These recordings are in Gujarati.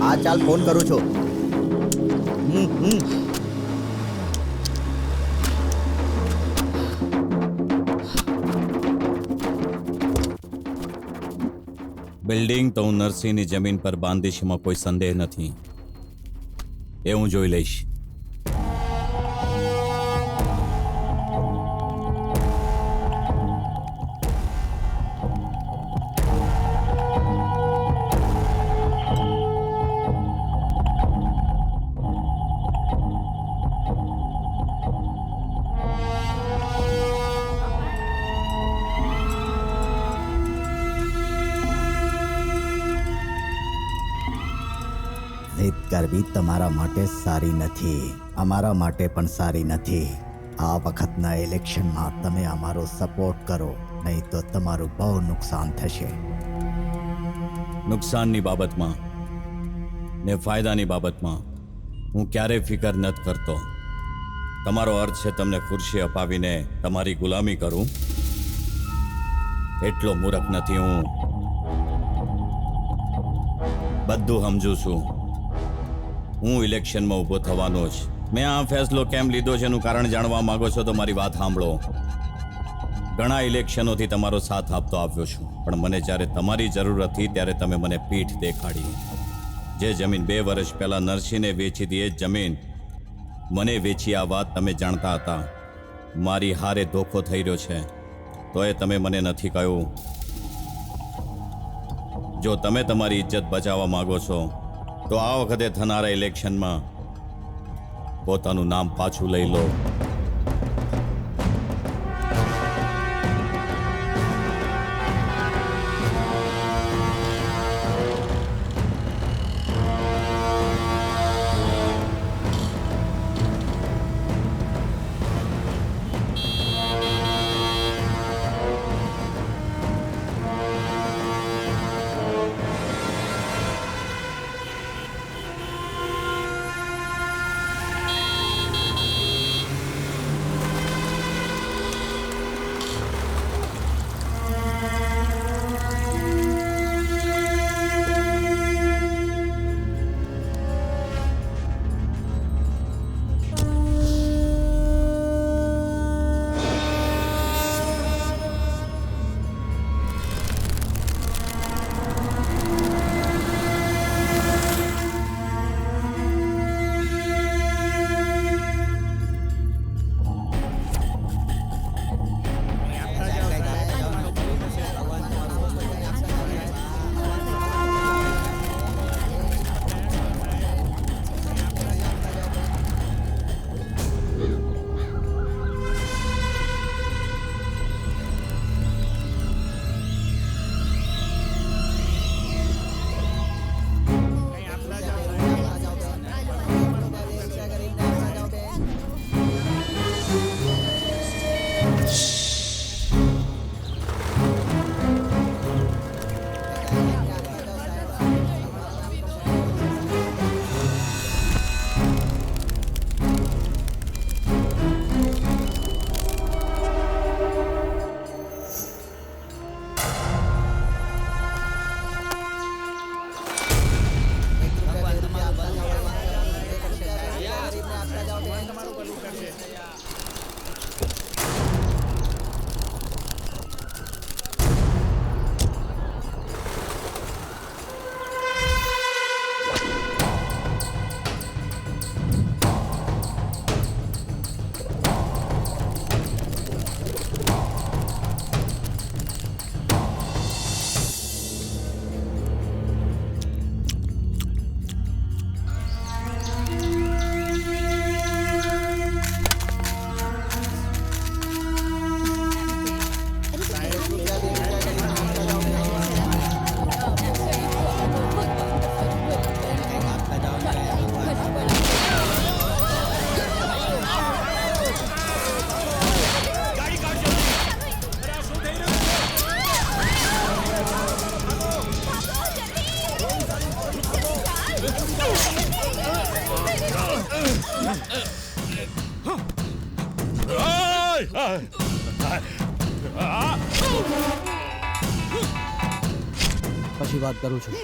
હા ચાલ ફોન કરું છું. બિલ્ડિંગ તો હું નરસિંહની જમીન પર બાંધીશ, એમાં કોઈ સંદેહ નથી. એ હું જોઈ લઈશ. જીત કરવી તમારા માટે સારી નથી, અમારા માટે પણ સારી નથી. આ વખતના ઇલેક્શનમાં તમે અમારો સપોર્ટ કરો, નહીં તો તમારું બહુ નુકસાન થશે. નુકસાનની બાબતમાં ને ફાયદાની બાબતમાં હું ક્યારેય ફિકર નથી કરતો. તમારો અર્થ છે તમને ખુરશી અપાવીને તમારી ગુલામી કરું? એટલો મૂર્ખ નથી હું. બધું સમજુ છું. હું ઇલેક્શનમાં ઊભો થવાનો જ. મેં આ ફેસલો કેમ લીધો છે એનું કારણ જાણવા માંગો છો તો મારી વાત સાંભળો. ઘણા ઇલેક્શનોથી તમારો સાથ આપતો આવ્યો છું, પણ મને જ્યારે તમારી જરૂર હતી ત્યારે તમે મને પીઠ દેખાડી. જે જમીન 2 વર્ષ પહેલા નરસિંહને વેચી હતી, એ જ જમીન મને વેચી. આ વાત તમે જાણતા હતા. મારી હારે ધોખો થઈ રહ્યો છે, તો એ તમે મને નથી કહ્યું. જો તમે તમારી ઇજ્જત બચાવવા માંગો છો તો આ વખતે થનારા ઇલેક્શનમાં પોતાનું નામ પાછું લઈ લો. પછી વાત કરું છું.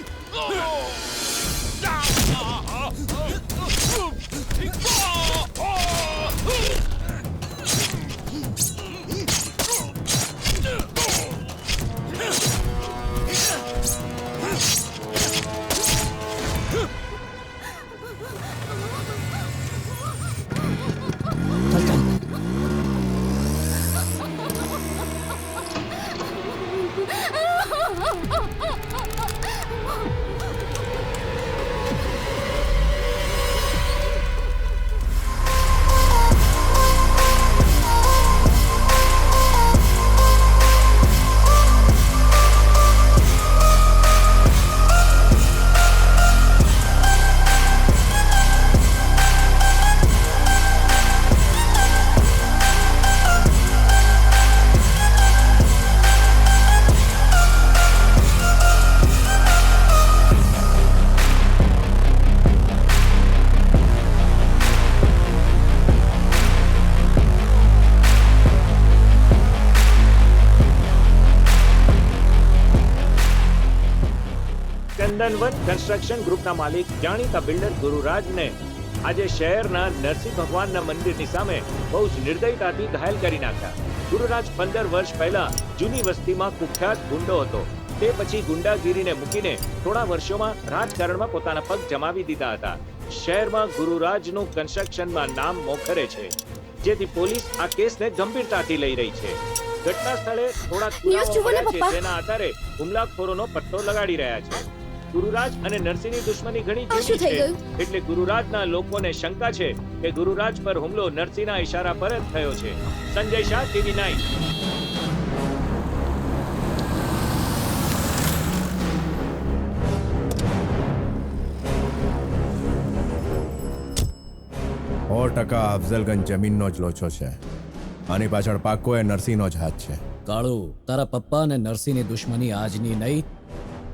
ચંદનવન કન્સ્ટ્રક્શન ગ્રુપના માલિક જાણીતા બિલ્ડર ગુરુરાજને આજે શહેરના નરસિંહ ભગવાનના મંદિરની સામે બહુ જ નિર્દયતાથી ઘાયલ કરી નાખ્યા. ગુરુરાજ 15 વર્ષ પહેલા જૂની વસ્તીમાં કુખ્યાત ગુંડો હતો. તે પછી ગુંડાગીરીને મૂકીને થોડા વર્ષોમાં રાજકારણમાં પોતાના પગ જમાવી દીધા હતા. શહેરમાં ગુરુરાજનું કન્સ્ટ્રક્શનમાં નામ મોખરે છે, જેથી પોલીસ આ કેસને ગંભીરતાથી લઈ રહી છે. ઘટના સ્થળે થોડા પુરાવા મળ્યા છે, જેના આધારે હુમલાખોરોનો પટ્ટો લગાડી રહ્યા છે. ગુરુરાજ અને નરસિંહની દુશ્મની ઘણી જૂની છે, એટલે ગુરુરાજના લોકોને શંકા છે કે ગુરુરાજ પર હુમલો નરસિંહના ઈશારા પર જ થયો છે. સંજય શાહ, TV9. અફઝલગંજ જમીનનો જ લોચો છે. આની પાછળ પાક્કો એ નરસિંહનો જ હાથ છે. કાળુ, તારા પપ્પા અને નરસિંહની દુશ્મની આજની નહીં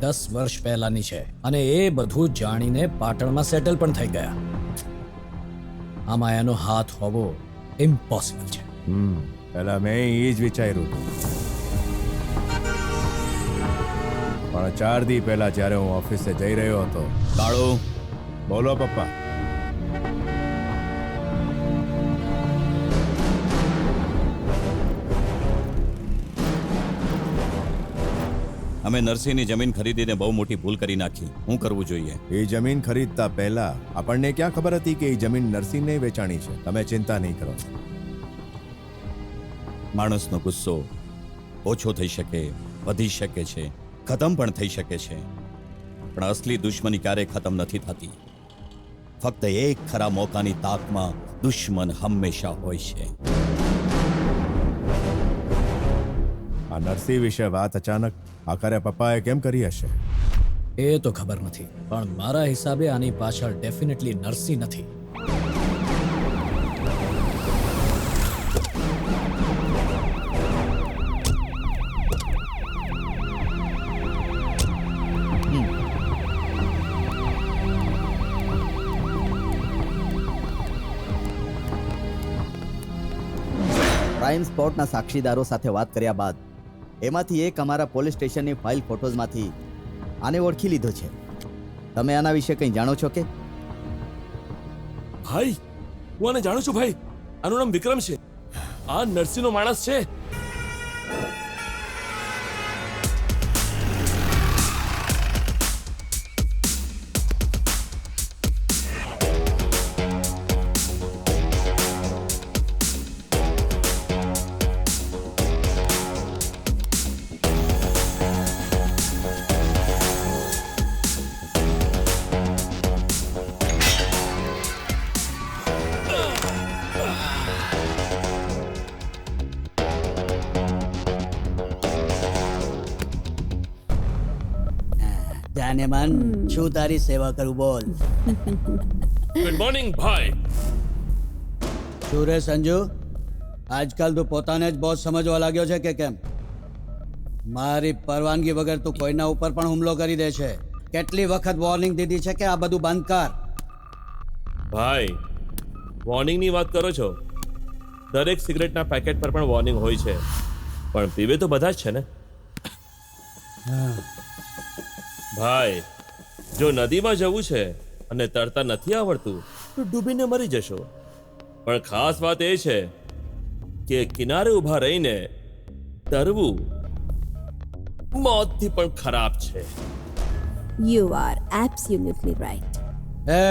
10 વર્ષ પહેલાની છે, અને એ બધું જાણીને પાટણમાં સેટલ પણ થઈ ગયા. આમાં એનો હાથ હોવો ઇમ્પોસિબલ છે. પહેલા મેં એ જ વિચાર્યું હતું, પણ 4 દી પહેલા જ્યારે હું ઓફિસે જઈ રહ્યો હતો. કાળુ, બોલો પપ્પા. અમે નરસિંહની જમીન ખરીદીને બહુ મોટી ભૂલ કરી નાખી. શું કરવું જોઈએ? એ જમીન ખરીદતા પહેલા આપણને ક્યાં ખબર હતી કે એ જમીન નરસિંહને વેચાણી છે? તમે ચિંતા નહીં કરો. માણસનો ગુસ્સો ઓછો થઈ શકે, વધી શકે છે, ખતમ પણ થઈ શકે છે, પણ અસલી દુશ્મની ક્યારેય ખતમ નથી થતી. ફક્ત એક ખરા મોકાની તાકમાં દુશ્મન હંમેશા હોય છે. આ નરસિંહ વિશે વાત અચાનક આખરે પપ્પાએ કેમ કરી હશે? એ તો ખબર નથી, પણ મારા હિસાબે આની પાછળ ડેફિનેટલી નરસિંહ નથી. ક્રાઇમ સ્પોટના સાક્ષીદારો સાથે વાત કર્યા બાદ એમાંથી એક અમારા પોલીસ સ્ટેશનની ફાઇલ ફોટોઝમાંથી આને ઓળખી લીધો છે. તમે આના વિશે કંઈ જાણો છો કે? ભાઈ, હું આને જાણું છું ભાઈ. આનું નામ વિક્રમ છે. આ નરસિંહનો માણસ છે. જાને મન, શું તારી સેવા કરું બોલ. ગુડ મોર્નિંગ ભાઈ. શું રે સંજુ, આજકાલ તું પોતાને જ બોસ સમજવા લાગ્યો છે કે કેમ? મારી પરવાનગી વગર તું કોઈના ઉપર પણ હુમલો કરી દે છે. કેટલી વખત વોર્નિંગ દીધી છે કે આ બધું બંધ કર. ભાઈ, વોર્નિંગની વાત કરો છો? દરેક સિગરેટના પેકેટ પર પણ વોર્નિંગ હોય છે, પણ પીવે તો બધા જ છે ને. ભાઈ, જો નદીમાં જવું છે અને તરતા નથી આવડતું તો ડૂબીને મરી જશો. પણ ખાસ વાત એ છે કે કિનારે ઊભા રહીને તરવું મોતથી પણ ખરાબ છે. You are absolutely right. એ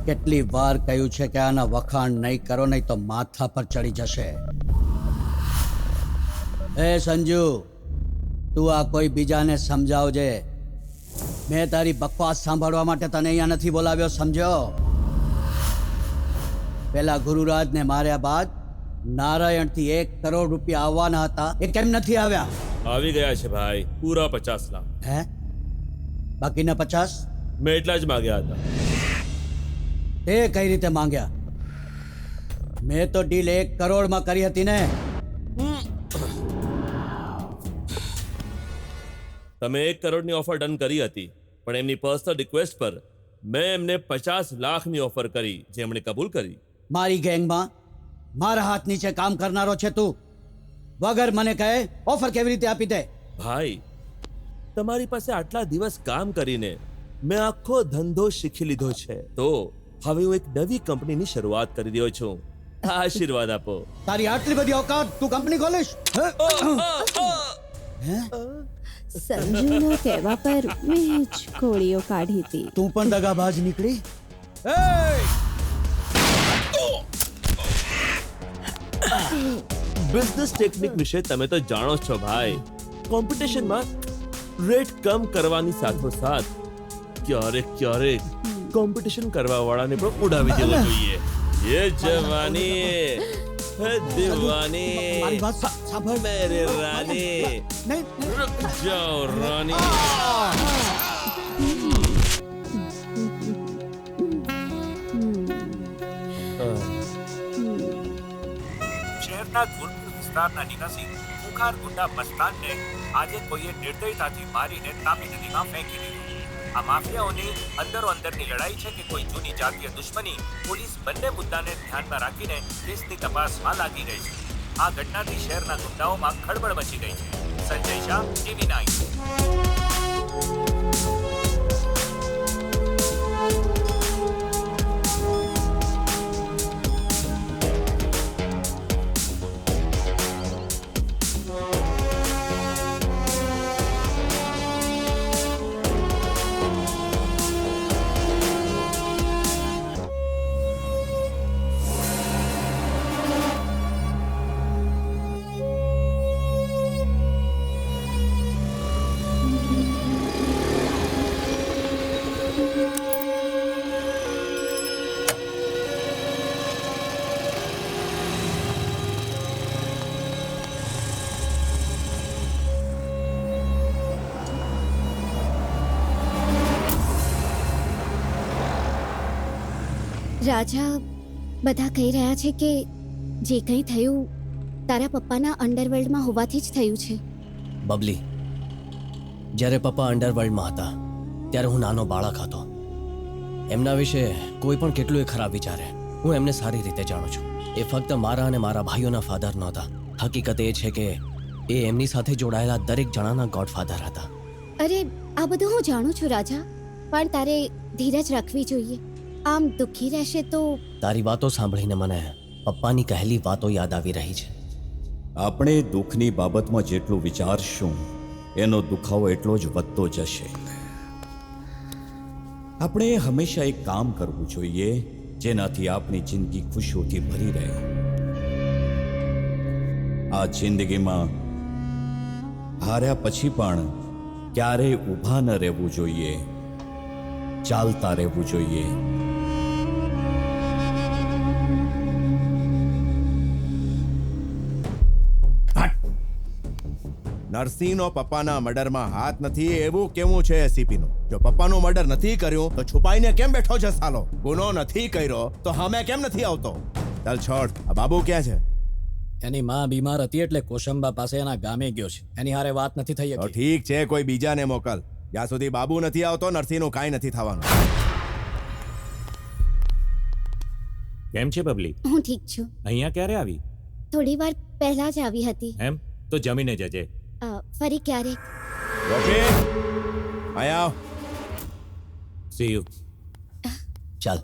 કેટલી વાર કહ્યું છે કે આના વખાણ નહીં કરો, નહીં તો માથા પર ચડી જશે. એ સંજુ, તું આ કોઈ બીજાને સમજાવજે. મેં તારી બકવાસ સાંભળવા માટે તને અહીંયા નથી બોલાવ્યો, સમજો? પેલા ગુરુરાજને માર્યા બાદ નારાયણથી 1 કરોડ રૂપિયા આવવાના હતા, એ કેમ નથી આવ્યા? આવી ગયા છે ભાઈ, પૂરા 50 લાખ. હે? બાકીના 50? મેં એટલા જ માંગ્યા હતા. તે કઈ રીતે માંગ્યા? મેં તો ડીલ 1 કરોડમાં કરી હતી ને. તમે 1 કરોડની ઓફર ડન કરી હતી, પણ એમની પર્સનલ રિક્વેસ્ટ પર મેં એમને 50 લાખની ઓફર કરી, જે એમણે કબૂલ કરી. મારી ગેંગમાં મારા હાથ નીચે કામ કરનારો છે તું. વગર મને કહે ઓફર કેવી રીતે આપી દે? ભાઈ, તમારી પાસે આટલા દિવસ કામ કરીને મેં આખો ધંધો શીખી લીધો છે, તો હવે હું એક નવી કંપનીની શરૂઆત કરી રહ્યો છું. આશીર્વાદ આપો. તારી આટલી બધી ઓકાત, તું કંપની ખોલીશ? હે? સંજુના કહેવા પર મેં જ કોળીઓ કાઢી હતી. તું પણ દગાબાજ નીકળી. બિઝનેસ ટેકનિક વિશે તમે તો જાણો જ છો ભાઈ. કોમ્પિટિશનમાં રેટ કમ કરવાની સાથોસાથ ક્યારેક કોમ્પિટિશન કરવા વાળાને પણ ઉડાવી દેવો જોઈએ. ये जवानी है दीवानी, મારી વાત સાંભળ. मेरे रानी, નહીં, रुक जाओ रानी. શહેરના ધૂળપુર વિસ્તારના નિવાસી ખુખાર ગુંડા મસ્તાનને આજે કોઈએ નિર્દયતાથી મારીને તાપી નદીમાં ફેંકી દીધો. આ માફિયાઓની અંદરોઅંદરની લડાઈ છે કે કોઈ જૂની જાતીય દુશ્મની? પોલીસ બંને મુદ્દાને ધ્યાનમાં રાખીને કેસની તપાસમાં લાગી ગઈ છે. આ ઘટનાથી શહેરના ગુંડાઓમાં ખળબળ મચી ગઈ છે. સંજય શાહ, TV9. રાજા, બધા કહી રહ્યા છે કે જે કંઈ થયું તારા પપ્પાના અંડરવર્લ્ડમાં હોવાથી જ થયું છે. બબલી, જ્યારે પપ્પા અંડરવર્લ્ડમાં હતા ત્યારે હું નાનો બાળક હતો. એમના વિશે કોઈ પણ કેટલું ખરાબ વિચારે, હું એમને સારી રીતે જાણું છું. એ ફક્ત મારા અને મારા ભાઈઓના ફાધર નહોતા. હકીકત એ છે કે એ એમની સાથે જોડાયેલા દરેક જણાના ગોડફાધર હતા. અરે, આ બધું હું જાણું છું રાજા, પણ તારે ધીરજ રાખવી જોઈએ. આમ દુઃખી રહેશે તો. તારી વાતો સાંભળીને મને પપ્પાની કહેલી વાતો યાદ આવી રહી છે. આપણે દુઃખની બાબતમાં જેટલું વિચારશું એનો દુખાવો એટલો જ વધતો જશે. આપણે હંમેશા એક કામ કરવું જોઈએ જેનાથી આપણી જિંદગી ખુશીઓથી ભરી રહે. આ જિંદગીમાં હાર્યા પછી પણ ક્યારેય ઊભા ન રહેવું જોઈએ, ચાલતા રહેવું જોઈએ. નરસિંહનો પપ્પાના મર્ડરમાં હાથ નથી એવું કેવું છે એસીપી નું? જો પપ્પાનું મર્ડર નથી કર્યું તો છુપાઈને કેમ બેઠો છે સાલો? ગુનો નથી કર્યો તો હમે કેમ નથી આવતો? ચાલ છોડ, આ બાબુ ક્યાં છે? એની માં બીમાર હતી એટલે કોશંબા પાસે એના ગામે ગયો છે. એની હારે વાત નથી થઈ તો શકી. ઠીક છે, કોઈ બીજાને મોકલ. જ્યાં સુધી બાબુ નથી આવતો નરસિંહનું કાંઈ નથી થવાનું. કેમ છે બબલી? હું ઠીક છું. અહીંયા ક્યારે આવી? થોડી વાર પહેલા જ આવી હતી. એમ તો જમીને જજે. ફરી ક્યારેક. રોકી, અહીંયા આવ. C you. ચાલ.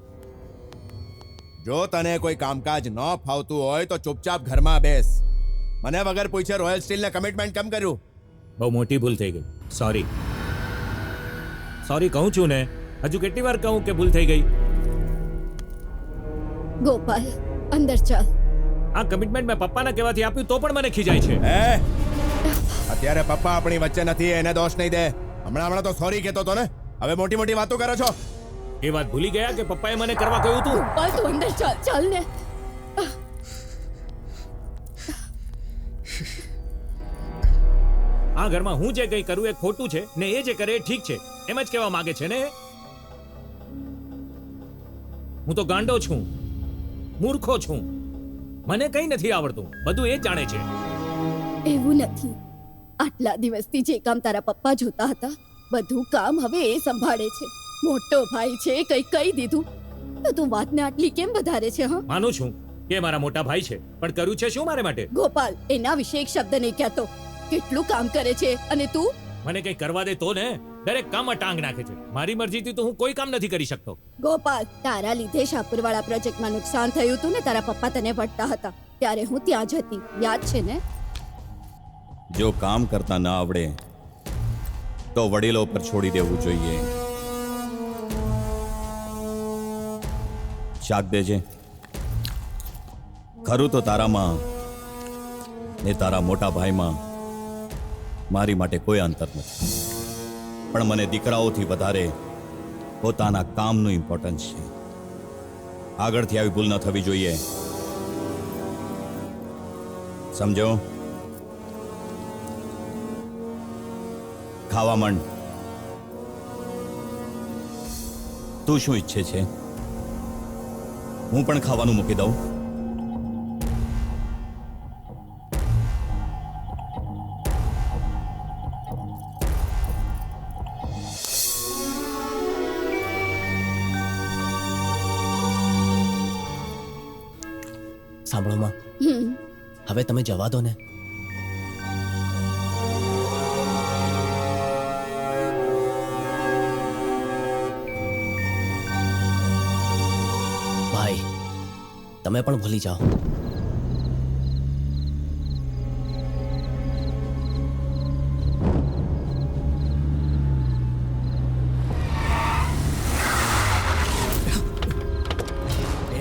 જો તને કોઈ કામકાજ ન ફાવતું હોય તો ચૂપચાપ ઘરમાં બેસ. મને વગર પૂછે રોયલ સ્ટીલને કમિટમેન્ટ કેમ કર્યું? બહુ મોટી ભૂલ થઈ ગઈ. સોરી કહું છું ને, હજુ કેટલી વાર કહું કે ભૂલ થઈ ગઈ? ગોપાલ અંદર ચાલ. આ કમિટમેન્ટ મેં પપ્પાના કહેવાથી આપ્યું તો પણ મને ખીજાય છે. અત્યારે પપ્પા આપણી વચ્ચે નથી, એને દોષ નહીં દે. હમણાં તો સોરી કહેતો હતો ને, હવે મોટી મોટી વાતો કરો છો. એ વાત ભૂલી ગયા કે પપ્પાએ મને કરવા કહ્યું હતું? ગોપાલ તું અંદર ચાલ. ચાલ ને. આ ઘરમાં હું જે કંઈ કરું એ ખોટું છે ને એ જે કરે એ ઠીક છે, એમ જ કહેવા માંગે છે ને? હું તો ગાંડો છું, મૂર્ખો છું, મને કંઈ નથી આવડતું, બધું એ જ જાણે છે. એવું નથી. આટલા દિવસથી જે કામ તારા પપ્પા જોતા હતા બધું કામ હવે એ સંભાળે છે. મોટો ભાઈ છે, કઈ કહી દીધું તો તું વાતને આટલી કેમ વધારે છે? હા, માનું છું કે મારા મોટા ભાઈ છે, પણ કર્યું છે શું મારે માટે? ગોપાલ એના વિશે એક શબ્દ નહીં કહેતો. કેટલું કામ કરે છે અને તું? મને કંઈ કરવા દે તો ને, દરેક કામમાં ટાંગ નાખે છે. મારી મરજીથી તો હું કોઈ કામ નથી કરી શકતો. ગોપાલ તારા લીધે શાહપુરવાળા પ્રોજેક્ટમાં નુકસાન થયું હતું ને તારા પપ્પા તને વટતા હતા ત્યારે હું ત્યાં જ હતી, યાદ છે ને? જો કામ કરતા ના આવડે તો વડીલો પર છોડી દેવું જોઈએ. શાક દેજે. ખરું તો તારામાં ને તારા મોટા ભાઈમાં મારી માટે કોઈ અંતર નથી, પણ મને દીકરાઓથી વધારે પોતાના કામનું ઇમ્પોર્ટન્સ છે. આગળથી આવી ભૂલ ન થવી જોઈએ, સમજો? ખાવા માંડ. તું શું ઈચ્છે છે? હું પણ ખાવાનું મૂકી દઉં? સાંભળો માં, હવે તમે જવા દો ને. ભાઈ તમે પણ ભૂલી જાઓ.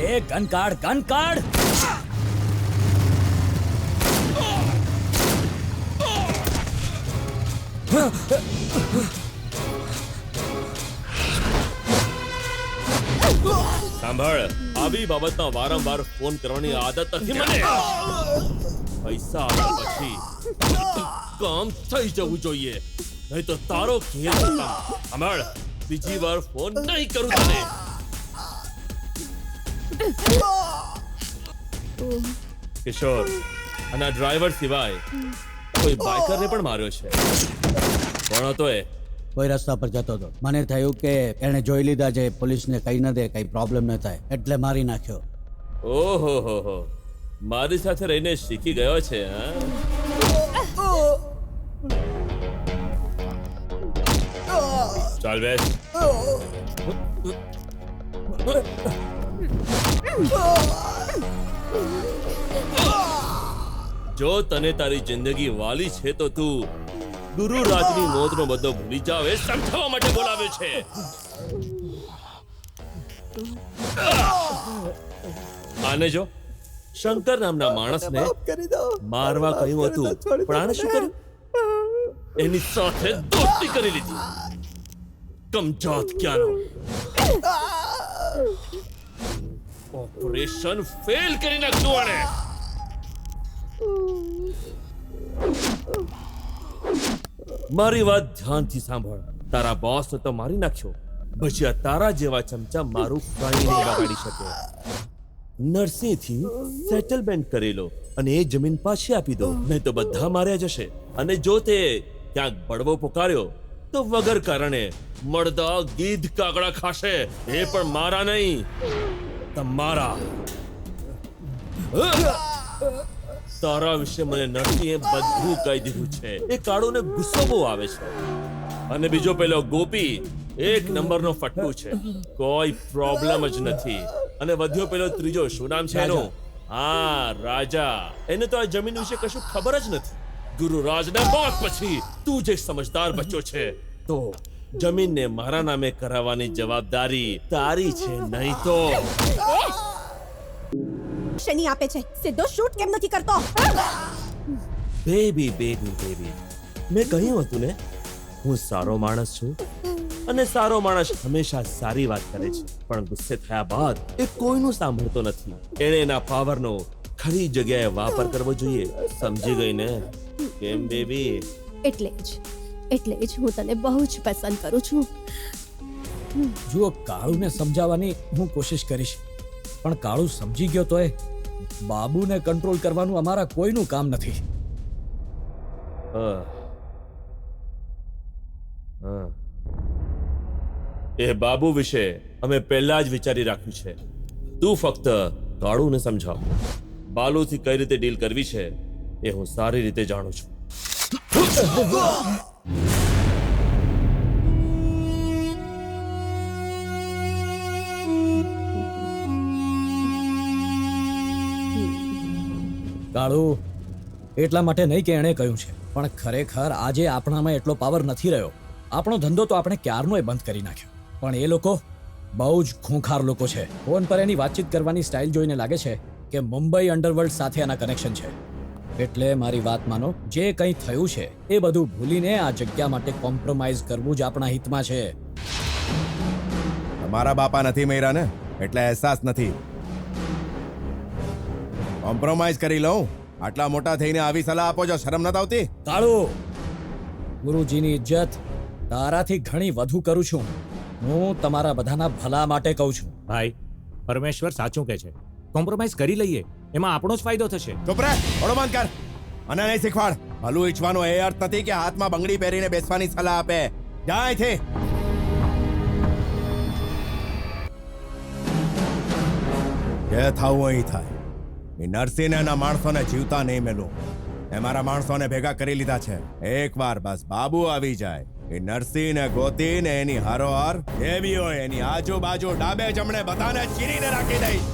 એ ગન કાઢ, ગન કાઢ. સાંભળ, આવી બાબતમાં વારંવાર ફોન કરવાની આદત નથી મને. પૈસા આવ્યા પછી કામ થઈ જવું જોઈએ, નહીં તો તારો ખેલ ખતમ. સાંભળ, બીજી વાર ફોન નહીં કરું તને. કિશોર, અને ડ્રાઈવર સિવાય કોઈ બાઇકરને પણ માર્યો છે. કોણ હતો એ? કોઈ રસ્તા પર જતો હતો, મને થયું કે એને જોઈ લીધા છે, પોલીસને કહી ન દે, કઈ પ્રોબ્લેમ ન થાય, એટલે મારી નાખ્યો. ઓહો હો હો, મારી સાથે રહીને શીખી ગયો છે. ચાલ બેસ. જો તને તારી જિંદગી વાલી છે તો તું ગુરુરાજની મોતનો બદલો ભૂલી જાવ એ સમજાવવા માટે બોલાવ્યો છે. આને જો, શંકર નામના માણસને મારવા કહ્યું હતું, પણ આને શું કર્યું? એની સાથે દોસ્તી કરી લીધી. કમજાત ક્યાંનો ઓપરેશન ફેલ કરી નાખ્યું આને. મારી વાત ધ્યાનથી સાંભળ. તારા બોસ તો મારી નાખ્યો, પછી આ તારા જેવા ચમચા મારું કંઈ નહીં બગાડી શકે. નરસિંહથી સેટલમેન્ટ કરી લો અને એ જમીન પાછી આપી દો, નહીં તો બધા માર્યા જશે. અને જો તે ક્યાંક બળવો પુકાર્યો તો વગર કારણે મળદા ગીધ કાગડા ખાશે, એ પણ મારા નહીં, તમારા. તારા વિશે મને નરસિંહે બધું કહી દીધું છે. એ કાળુને ગુસ્સો બહુ આવે છે. અને બીજો પેલો ગોપી એક નંબરનો ફટ્ટુ છે, કોઈ પ્રોબ્લેમ જ નથી. અને વધ્યો પેલો ત્રીજો, શું નામ છે એનું? હા, રાજા. એને તો આ જમીન વિશે કશું ખબર જ નથી. ગુરુરાજના મોત પછી તું જે સમજદાર બચ્ચો છે, તો જમીનને મારા નામે કરાવવાની જવાબદારી તારી છે, નહીં તો શની આપે છે, સીધો શૂટ કેમ નથી કરતો? બેબી બેબી બેબી, મેં કહ્યું હતું ને, હું સારો માણસ છું અને સારો માણસ હંમેશા સારી વાત કરે છે, પણ ગુસ્સે થયા બાદ એ કોઈનું સાંભળતો નથી. એણે એના પાવરનો ખરી જગ્યાએ વાપર કરવો જોઈએ. સમજી ગઈ ને? કેમ બેબી? એટલે જ હું તને બહુ જ પસંદ કરું છું. જુઓ, કાળુને સમજાવવાની હું કોશિશ કરીશ, પણ કાળુ સમજી ગયો તોય બાબુને કંટ્રોલ કરવાનું અમારા કોઈનું કામ નથી. એ બાબુ વિશે અમે પહેલા જ વિચારી રાખ્યું છે. તું ફક્ત કાળુને સમજાવ. બાલુથી કઈ રીતે ડીલ કરવી છે એ હું સારી રીતે જાણું છું. કાળુ એટલા માટે નહીં કે એણે કહ્યું છે, પણ ખરેખર આજે આપણામાં એટલો પાવર નથી રહ્યો. આપણો ધંધો તો આપણે ક્યારનોય બંધ કરી નાખ્યો, પણ એ લોકો બહુ જ ખૂંખાર લોકો છે. ફોન પર એની વાતચીત કરવાની સ્ટાઇલ જોઈને લાગે છે કે મુંબઈ અંડરવર્લ્ડ સાથે એના કનેક્શન છે. એટલે મારી વાત માનો, જે કંઈ થયું છે એ બધું ભૂલીને આ જગ્યા માટે કોમ્પ્રોમાઇઝ કરવું જ આપણા હિતમાં છે. તમારા બાપા નથી મર્યા ને, એટલે અહેસાસ નથી. કોમ્પ્રોમાઇઝ કરી લઉં? આટલા મોટા થઈને આવી સલાહ આપો છો, શરમ નથી આવતી? કાળુ, ગુરુજીની ઇજ્જત તારાથી ઘણી વધુ કરું છું. હું તમારા બધાના ભલા માટે કહું છું. ભાઈ, પરમેશ્વર સાચું કહે છે, કોમ્પ્રોમાઇઝ કરી લઈએ, એમાં આપણો જ ફાયદો થશે. ચૂપ રહે, થોડો બંધ કર. મને નહીં શીખવાડ. ભલું ઈચ્છવાનો એ અર્થ નથી કે હાથમાં બંગડી પહેરીને બેસવાની સલાહ આપે. જા અહીંથી. જે થવું અહીં થાય. એ નરસિંહ એના માણસોને જીવતા નહીં મેલું. એ મારા માણસોને ભેગા કરી લીધા છે. એકવાર બસ બાબુ આવી જાય, એ નરસિંહને ગોતીને એની હારોહાર જે બી હોય એની આજુબાજુ ડાબે જમણે બધાને ચીરીને રાખી દઈશ.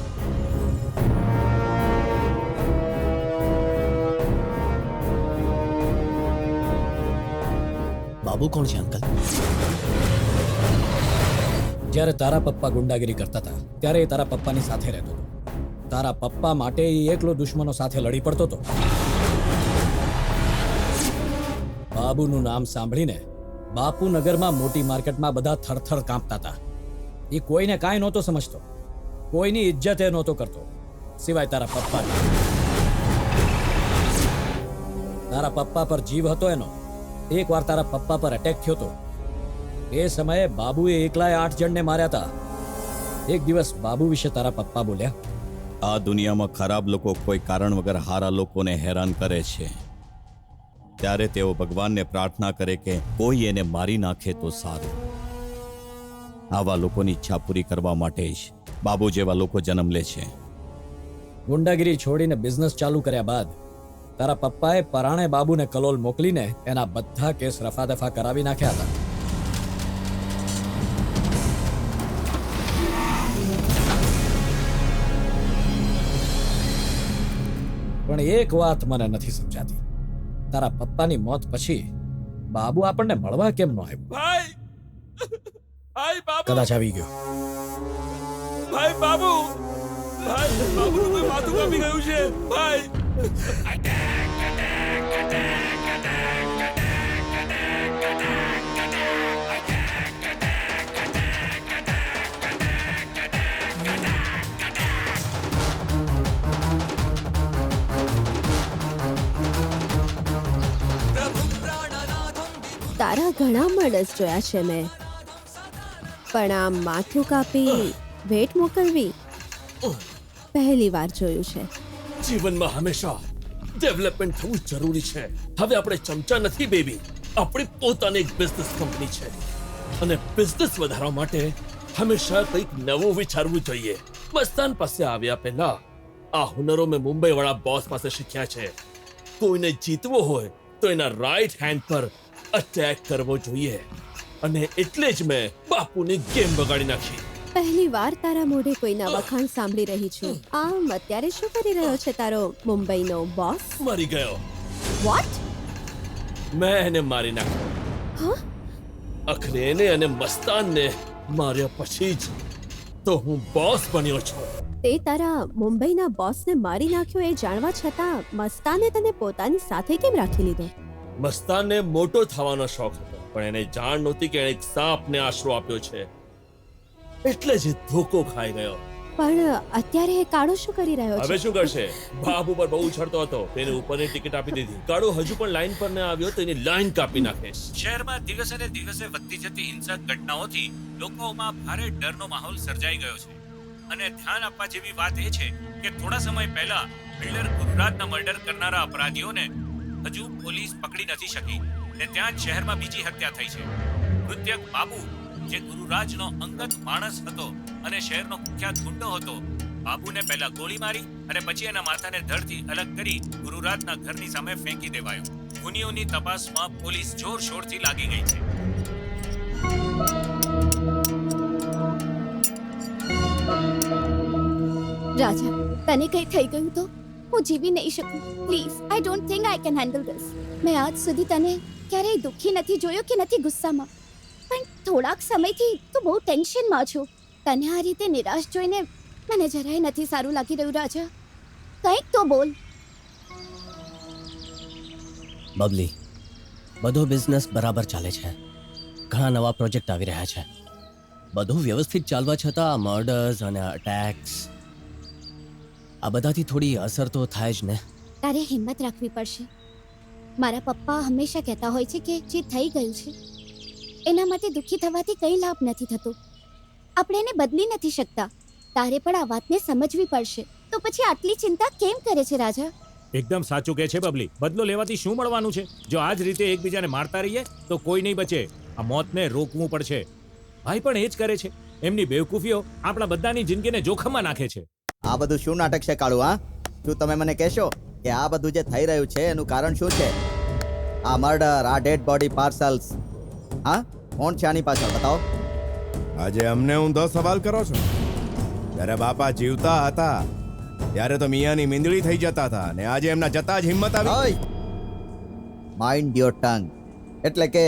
બાબુ કોણ છે અંકલ? જ્યારે તારા પપ્પા ગુંડાગીરી કરતા હતા ત્યારે એ તારા પપ્પાની સાથે રહેતો હતો. તારા પપ્પા માટે એ એકલો દુશ્મનો સાથે લડી પડતો હતો. બાબુનું નામ સાંભળીને બાપુનગરમાં મોટી માર્કેટમાં બધા થરથર કાંપતા હતા. એ કોઈને કાંઈ નહોતો સમજતો, કોઈની ઇજ્જત એ નહોતો કરતો, સિવાય તારા પપ્પાની. તારા પપ્પા પર જીવ હતો એનો. એકવાર તારા પપ્પા પર એટેક થયો હતો. એ સમયે બાબુએ એકલાએ 8 જણને માર્યા હતા. એક દિવસ બાબુ વિશે તારા પપ્પા બોલ્યા, આ દુનિયામાં ખરાબ લોકો કોઈ કારણ વગર હારા લોકોને હેરાન કરે છે. ત્યારે તેઓ ભગવાનને પ્રાર્થના કરે કે કોઈ એને મારી નાખે તો સારું. આવા લોકોની ઈચ્છા પૂરી કરવા માટે જ બાબુ જેવા લોકો જન્મ લે છે. ગુંડાગીરી છોડીને બિઝનેસ ચાલુ કર્યા બાદ તારા પપ્પાએ પરાણે બાબુને કલોલ મોકલીને એના બધા કેસ રફા-દફા કરાવી નાખ્યા હતા. પણ એક વાત મને નથી સમજાતી, તારા પપ્પાની મોત પછી બાબુ આપણને મળવા કેમ ન આવ્યો? ભાઈ, ભાઈ બાબુ, કદાચ આવી ગયો. ભાઈ બાબુ, ભાઈ બાબુનું કોઈ માથું કાપી ગયું છે. ભાઈ, તારા ઘણા મર્ડર્સ જોયા છે મેં, પણ આમ માથું કાપી ભેટ મોકલવી પહેલી વાર જોયું છે. જીવનમાં હંમેશા ડેવલપમેન્ટ થવું જરૂરી છે. હવે આપણે ચમચા નથી બેબી, આપણી પોતાની એક બિઝનેસ કંપની છે અને બિઝનેસ વધારવા માટે હંમેશા કંઈક નવું વિચારવું જોઈએ. મસ્તાન પાસે આવ્યા પહેલા આ હુનરો મેં મુંબઈ વાળા બોસ પાસે શીખ્યા છે. કોઈને જીતવો હોય તો એના રાઈટ હેન્ડ પર અટેક કરવો જોઈએ. અને એટલે જ મેં બાપુની ગેમ બગાડી નાખી. પહેલી વાર તારા મોઢે કોઈના વખાણ સાંભળી રહી છું. આમ અત્યારે શું કરી રહ્યો છે તારો મુંબઈનો બોસ? મરી ગયો. વોટ? મેં એને મારી નાખ્યો. હા? આખરે એને અને મસ્તાનને માર્યા પછી જ તો હું બોસ બન્યો છું. તે તારા મુંબઈના બોસને મારી નાખ્યો એ જાણવા છતાં મસ્તાને તને પોતાની સાથે કેમ રાખી લીધો? મસ્તાનને મોટો થવાનો શોખ હતો, પણ એને જાણ નહોતી કે એણે એક સાપને આશરો આપ્યો છે, એટલે જ એ ધોકો ખાઈ ગયો. પણ અત્યારે એ કાળો શું કરી રહ્યો હવે છે? શું કરશે? બાપ ઉપર બહુ ઉછળતો હતો, તેને ઉપરની ટિકિટ આપી દીધી. કાળો હજુ પણ લાઈન પર ન આવ્યો તો એની લાઈન કાપી નાખે. શહેરમાં દિવસે ને દિવસે વધતી જતી હિંસક ઘટનાઓથી લોકોમાં ભારે ડરનો માહોલ સર્જાઈ ગયો છે. અને ધ્યાન આપવા જેવી વાત એ છે કે થોડા સમય પહેલા બિલ્ડર ગુરુરાજના મર્ડર કરનારા અપરાધીઓને હજુ પોલીસ પકડી નથી શકી ને ત્યાં જ શહેરમાં બીજી હત્યા થઈ છે. મૃતક બાબુ, જે ગુરુરાજનો અંગત માણસ હતો અને શહેરનો કુખ્યાત ગુંડો હતો, બાબુને પહેલા ગોળી મારી અને પછી એના માથાને ધડથી અલગ કરી ગુરુરાજના ઘરની સામે ફેંકી દેવાયો. ગુનીઓની તપાસમાં પોલીસ જોરશોરથી લાગી ગઈ છે. રાજા, તને કઈ થઈ ગયું તો હું જીવી નહીં શકું. Please, I don't think I can handle this. મેં આજ સુધી તને ક્યારેય દુઃખી નથી જોયો કે નથી ગુસ્સામાં, પણ થોડાક સમયથી તું બહુ ટેન્શનમાં છો. તને આ રીતે નિરાશ જોઈને મને જરાય નથી સારું લાગી રહ્યું રાજા. કંઈક તો બોલ. બબલી, બધો બિઝનેસ બરાબર ચાલે છે. ઘણા નવા પ્રોજેક્ટ આવી રહ્યા છે. બધું વ્યવસ્થિત ચાલવા છતાં મર્ડર્સ અને અટેક્સ, આ બધાથી થોડી અસર તો થાય જ ને. તારે હિંમત રાખવી પડશે. મારા પપ્પા હંમેશા કહેતા હોય છે કે જે થઈ ગયું છે એના માટે દુઃખી થવાથી કંઈ લાભ નથી થતો. આપણે એને બદલી નથી શકતા. તારે પણ આ વાતને સમજવી પડશે. તો પછી આટલી ચિંતા કેમ કરે છે રાજા? એકદમ સાચું કહે છે બબલી. બદલો લેવાથી શું મળવાનું છે? જો આ જ રીતે એકબીજાને મારતા રહીએ તો કોઈ નહીં બચે. આ મોતને રોકવું પડશે. ભાઈ પણ એ જ કરે છે. એમની બેવકૂફીઓ આપણા બધાની જિંદગીને જોખમમાં નાખે છે. આ બધું શું નાટક છે કાળુ? હા, શું તમે મને કહેશો કે આ બધું જે થઈ રહ્યું છે એનું કારણ શું છે? આ મર્ડર, આ ડેડ બોડી પાર્સલ્સ, હા, કોણ છે આની પાછળ? બતાવો. આજે અમને ઊંધો સવાલ કરો છો? જ્યારે બાપા જીવતા હતા ત્યારે તો મિયાની મીંદડી થઈ જતા હતા, અને આજે એમના જતા જ હિંમત આવી. Mind your tongue. એટલે કે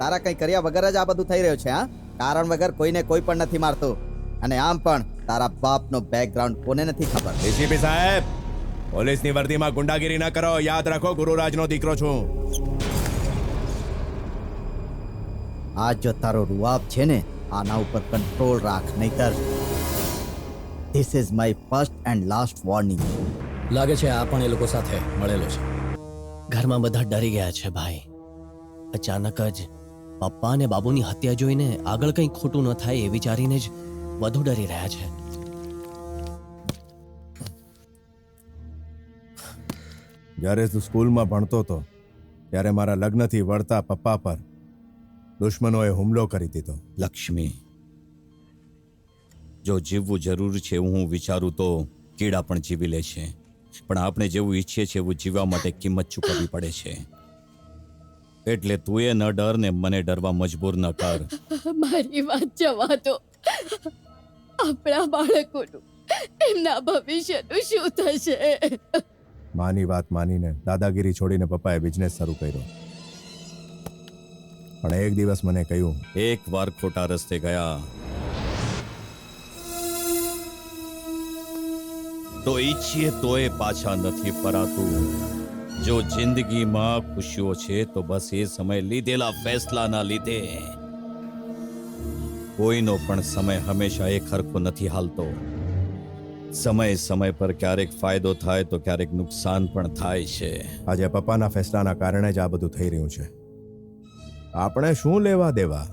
તારા કંઈ કર્યા વગર જ આ બધું થઈ રહ્યું છે. હા, કારણ વગર કોઈને કોઈ પણ નથી મારતું. અને આમ પણ તારા બાપનો બેકગ્રાઉન્ડ કોને નથી ખબર? ડીસીપી સાહેબ, પોલીસની વર્દીમાં ગુંડાગીરી ન કરો. યાદ રાખો, ગુરુરાજનો દીકરો છું. આ જો તારો રૂઆબ છે ને, આના ઉપર કંટ્રોલ રાખ, નહીતર this is my first and last warning. લાગે છે આ પણ એ લોકો સાથે મળેલો છે. ઘરમાં બધા ડરી ગયા છે ભાઈ. અચાનક જ પપ્પા અને બાબુની હત્યા જોઈને આગળ કંઈ ખોટું ન થાય એ વિચારીને જ વધુ ડરી રહ્યા છે. જ્યારે તું સ્કૂલમાં ભણતો હતો ત્યારે મારા લગ્નથી વળતા પપ્પા પર દુશ્મનોએ હુમલો કરી દીધો. લક્ષ્મી, જો જીવવું જરૂરી છે એવું હું વિચારું તો કીડા પણ જીવી લે છે, પણ આપણે જેવું ઈચ્છીએ છીએ એવું જીવવા માટે કિંમત ચૂકવવી પડે છે. એટલે તું એ ન ડર ને મને ડરવા મજબૂર ન કર. મારી વાત જવા દો. આપણા બાળકોનું, એમના ભવિષ્યનું શું થશે? માની વાત માનીને દાદાગીરી છોડીને પપ્પાએ બિઝનેસ શરૂ કર્યો. પણ એક દિવસ મને કહ્યું, એક વાર ખોટા રસ્તે ગયા તો ઈચ્છીએ તોય પાછા નથી ફરાતું. જો જિંદગીમાં ખુશીઓ છે તો બસ એ સમય લીધેલા ફેસલાના લીધે. કોઈનો પણ સમય હંમેશા એક હરખો નથી હાલતો. સમય પર ક્યારેક ફાયદો થાય તો ક્યારેક નુકસાન પણ થાય છે. આજે પપ્પાના ફેસલાના કારણે જ આ બધું થઈ રહ્યું છે. આપણે શું લેવા દેવા?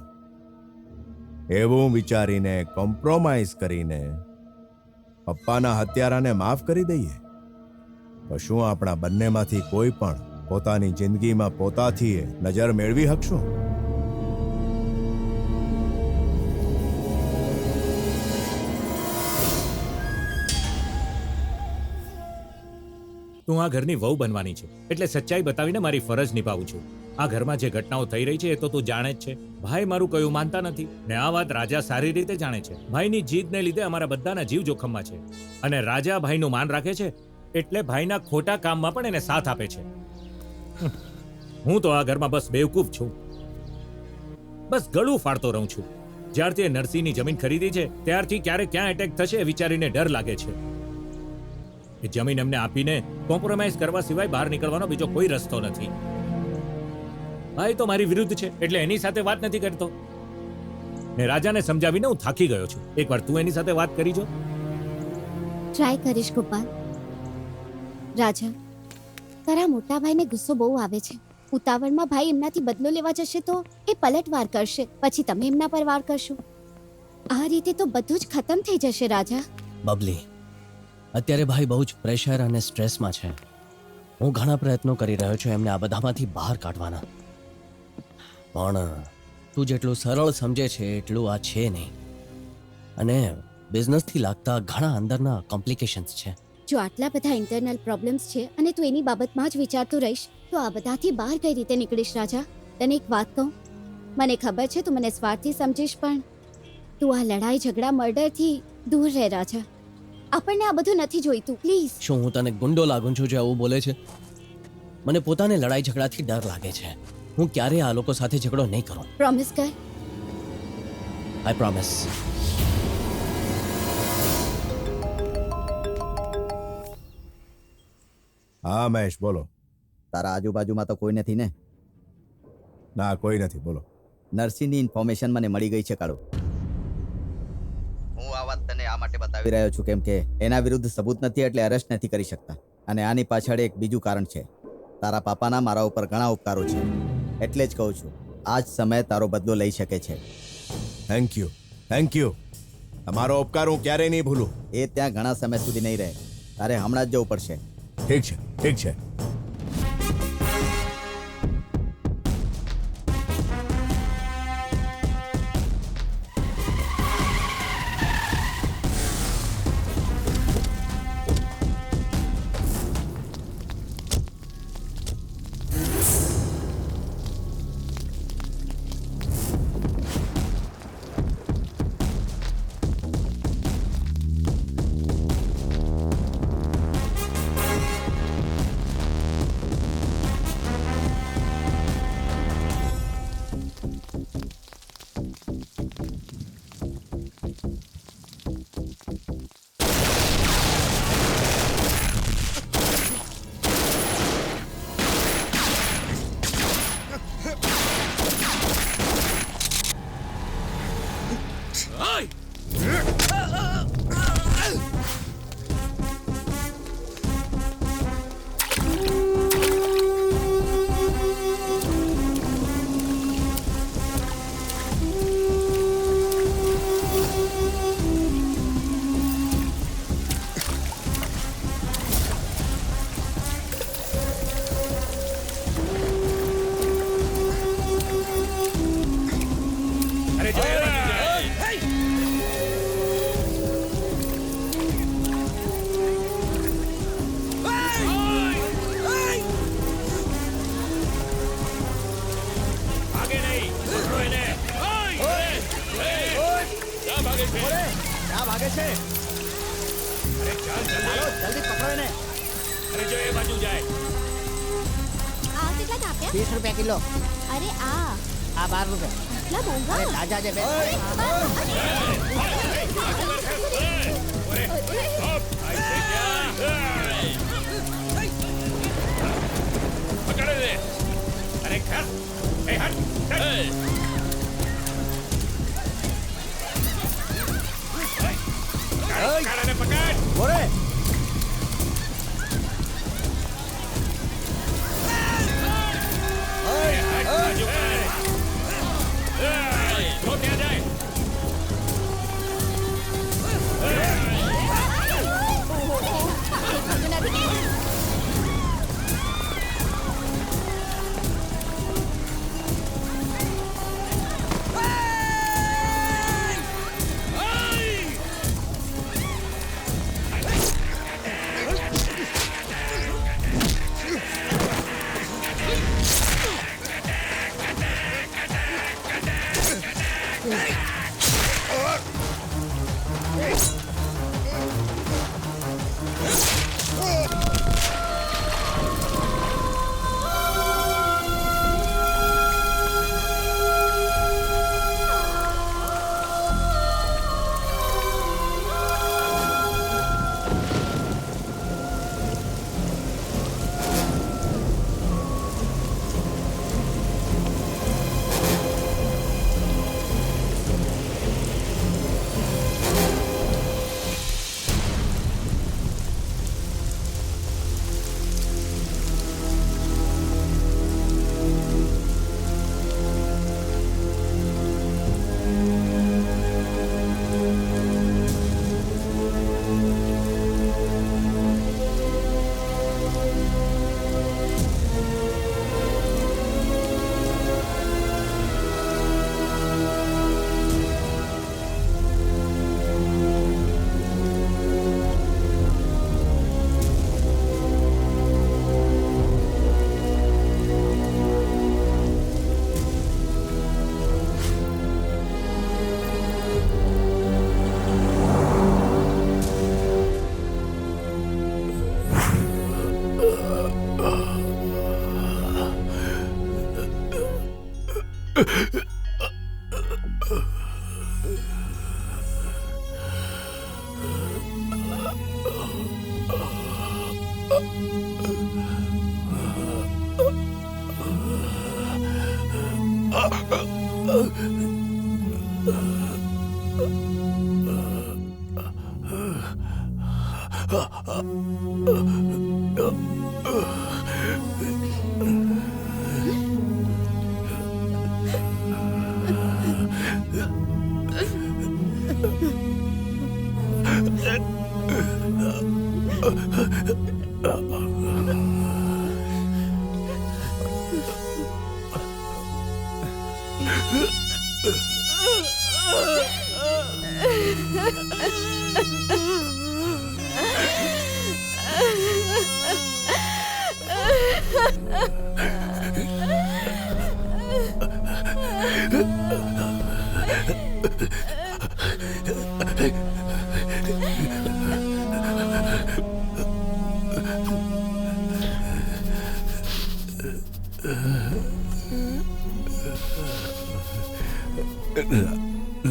એવું વિચારીને, કોમ્પ્રોમાઇઝ કરીને પપ્પાના હત્યારાને માફ કરી દઈએ તો શું આપણા બંનેમાંથી કોઈ પણ પોતાની જિંદગીમાં પોતાથી નજર મેળવી શકશું? તું આ ઘરની વહુ બનવાની છે એટલે સચ્ચાઈ બતાવીને મારી ફરજ નિભાવું છું. આ ઘરમાં જે ઘટનાઓ થઈ રહી છે એ તો તું જાણે જ છે. ભાઈ મારું કયું માનતા નથી ને આ વાત રાજા સારી રીતે જાણે છે. ભાઈની જીદને લીધે અમારા બધાના જીવ જોખમમાં છે અને રાજા ભાઈનું માન રાખે છે એટલે ભાઈના ખોટા કામમાં પણ એને સાથ આપે છે. હું તો આ ઘરમાં બસ બેવકૂફ છું, બસ ગળું ફાડતો રહું છું. જ્યારથી એ નરસિંહની જમીન ખરીદી છે ત્યારથી ક્યારે ક્યાં એટેક થશે એ વિચારીને ડર લાગે છે. એ જમીન એમને આપીને કોમ્પ્રોમાઇઝ કરવા સિવાય બહાર નીકળવાનો બીજો કોઈ રસ્તો નથી. ભાઈ તો મારી વિરુદ્ધ છે એટલે એની સાથે વાત નથી કરતો ને રાજાને સમજાવીને હું થાકી ગયો છું. એકવાર તું એની સાથે વાત કરી જો. ટ્રાય કરીશ ગોપાલ. રાજા, તારા મોટા ભાઈને ગુસ્સો બહુ આવે છે. ઉતાવળમાં ભાઈ એમનાથી બદલો લેવા જશે તો એ પલટવાર કરશે, પછી તમે એમના પર વાર કરશો. આ રીતે તો બધું જ ખતમ થઈ જશે રાજા. બબલી, અત્યારે ભાઈ બહુ જ પ્રેશર અને સ્ટ્રેસમાં છે. હું ઘણા પ્રયત્નો કરી રહ્યો છું એમને આ બધામાંથી બહાર કાઢવાના, પણ તું જેટલું સરળ સમજે છે એટલું આ છે નહીં. અને બિઝનેસથી લાગતા ઘણા અંદરના કોમ્પ્લિકેશન્સ છે. જો આટલા બધા ઇન્ટરનલ પ્રોબ્લેમ્સ છે અને તું એની બાબતમાં જ વિચારતો રહીશ તો આ બધાથી બહાર કઈ રીતે નીકળીશ રાજા? તને એક વાત કહું, મને ખબર છે તું મને સ્વાર્થી સમજીશ, પણ તું આ લડાઈ ઝઘડા મર્ડરથી દૂર રહે રાજા. આપણને આ બધું નથી જોઈતું, પ્લીઝ. શું હું તને ગુંડો લાગું છું જે આવું બોલે છે? મને પોતાને લડાઈ ઝઘડાથી ડર લાગે છે. હું ક્યારેય આ લોકો સાથે ઝઘડો નહીં કરું. પ્રોમિસ કર. આઈ પ્રોમિસ. હા મહેશ, બોલો. તારા આજુબાજુમાં તો કોઈ નથી ને? ના, કોઈ નથી. બોલો. નરસિંહની ઇન્ફોર્મેશન મને મળી ગઈ છે કાળુ. હું આ વાત તને આ માટે બતાવી રહ્યો છું કેમ કે એના વિરુદ્ધ સબૂત નથી એટલે અરેસ્ટ નથી કરી શકતા. અને આની પાછળ એક બીજું કારણ છે. તારા પાપાના મારા ઉપર ઘણા ઉપકારો છે, એટલે જ કહું છું આ જ સમય તારો બદલો લઈ શકે છે. Thank you, thank you. તમારો ઉપકાર હું ક્યારેય નહીં ભૂલું. એ ત્યાં ઘણા સમય સુધી નહીં રહે, તારે હમણાં જ જવું પડશે. ઠીક છે, ઠીક છે.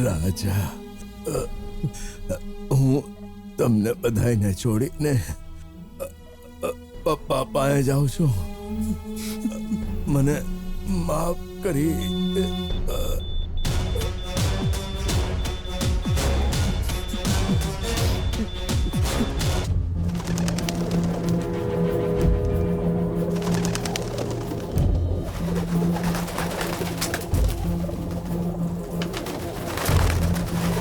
રાજા, હું તમને બધાને છોડીને પપ્પા પાસે જાઉં છું. મને માફ કરી.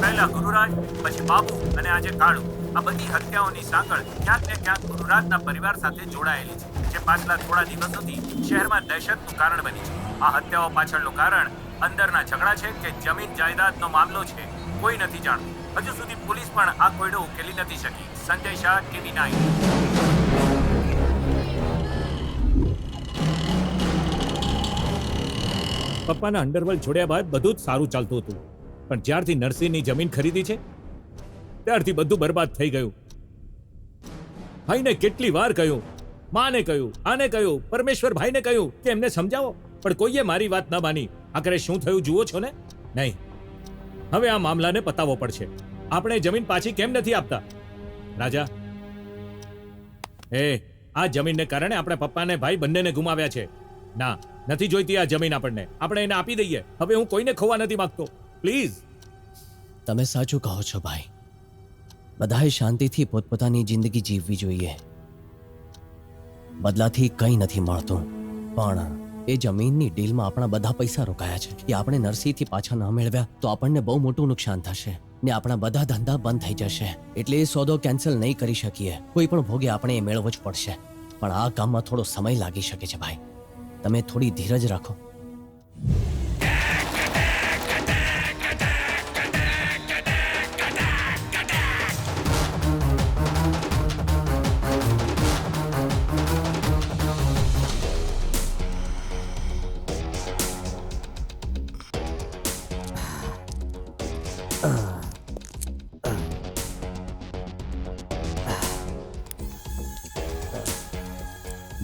પહેલા ગુરુરાજ, પછી બાબુ અને આજે કાળુ, આ બધી હત્યાઓની સાંકળ ક્યાંક ને ક્યાંક ગુરુરાજના પરિવાર સાથે જોડાયેલી છે, જે પાછલા થોડા દિવસોથી શહેરમાં દહેશતનું કારણ બની છે. આ હત્યાઓ પાછળનું કારણ અંદરના ઝઘડા છે કે જમીન જાયદાદનો મામલો છે, કોઈ નથી જાણતું. હજુ સુધી પોલીસ પણ આ કોયડો ઉકેલી નથી શકી. સંજય શાહ, TV9. પપ્પાના અંડરવર્લ્ડ છોડ્યા બાદ બધું જ સારું ચાલતું હતું, પણ જ્યારથી નરસિંહની જમીન ખરીદી છે ત્યારથી બધું બરબાદ થઈ ગયું. ભાઈને કેટલી વાર કહ્યું, માને કહ્યું, આને કહ્યું, પરમેશ્વર ભાઈને કહ્યું કે એમને સમજાવો, પણ કોઈએ મારી વાત ન માની. આખરે શું થયું જુઓ છો ને? નહીં, હવે આ મામલાને પતાવવો પડશે. આપણે જમીન પાછી કેમ નથી આપતા? રાજા, આ જમીનને કારણે આપણે પપ્પાને ભાઈ બંનેને ગુમાવ્યા છે. ના, નથી જોઈતી આ જમીન આપણને. આપણે એને આપી દઈએ. હવે હું કોઈને ખોવા નથી માંગતો. પ્લીઝ. તમે સાચું કહો છો ભાઈ. બધાએ શાંતિથી પોતપોતાની જિંદગી જીવવી જોઈએ. બદલાથી કંઈ નથી મળતું, પણ એ જમીનની ડીલમાં આપણા બધા પૈસા રોકાયા છે. એ આપણે નરસિંહથી પાછા ન મેળવ્યા તો આપણને બહુ મોટું નુકસાન થશે ને આપણા બધા ધંધા બંધ થઈ જશે. એટલે એ સોદો કેન્સલ નહીં કરી શકીએ. કોઈ પણ ભોગે આપણે એ મેળવવો જ પડશે. પણ આ કામમાં થોડો સમય લાગી શકે છે ભાઈ. તમે થોડી ધીરજ રાખો.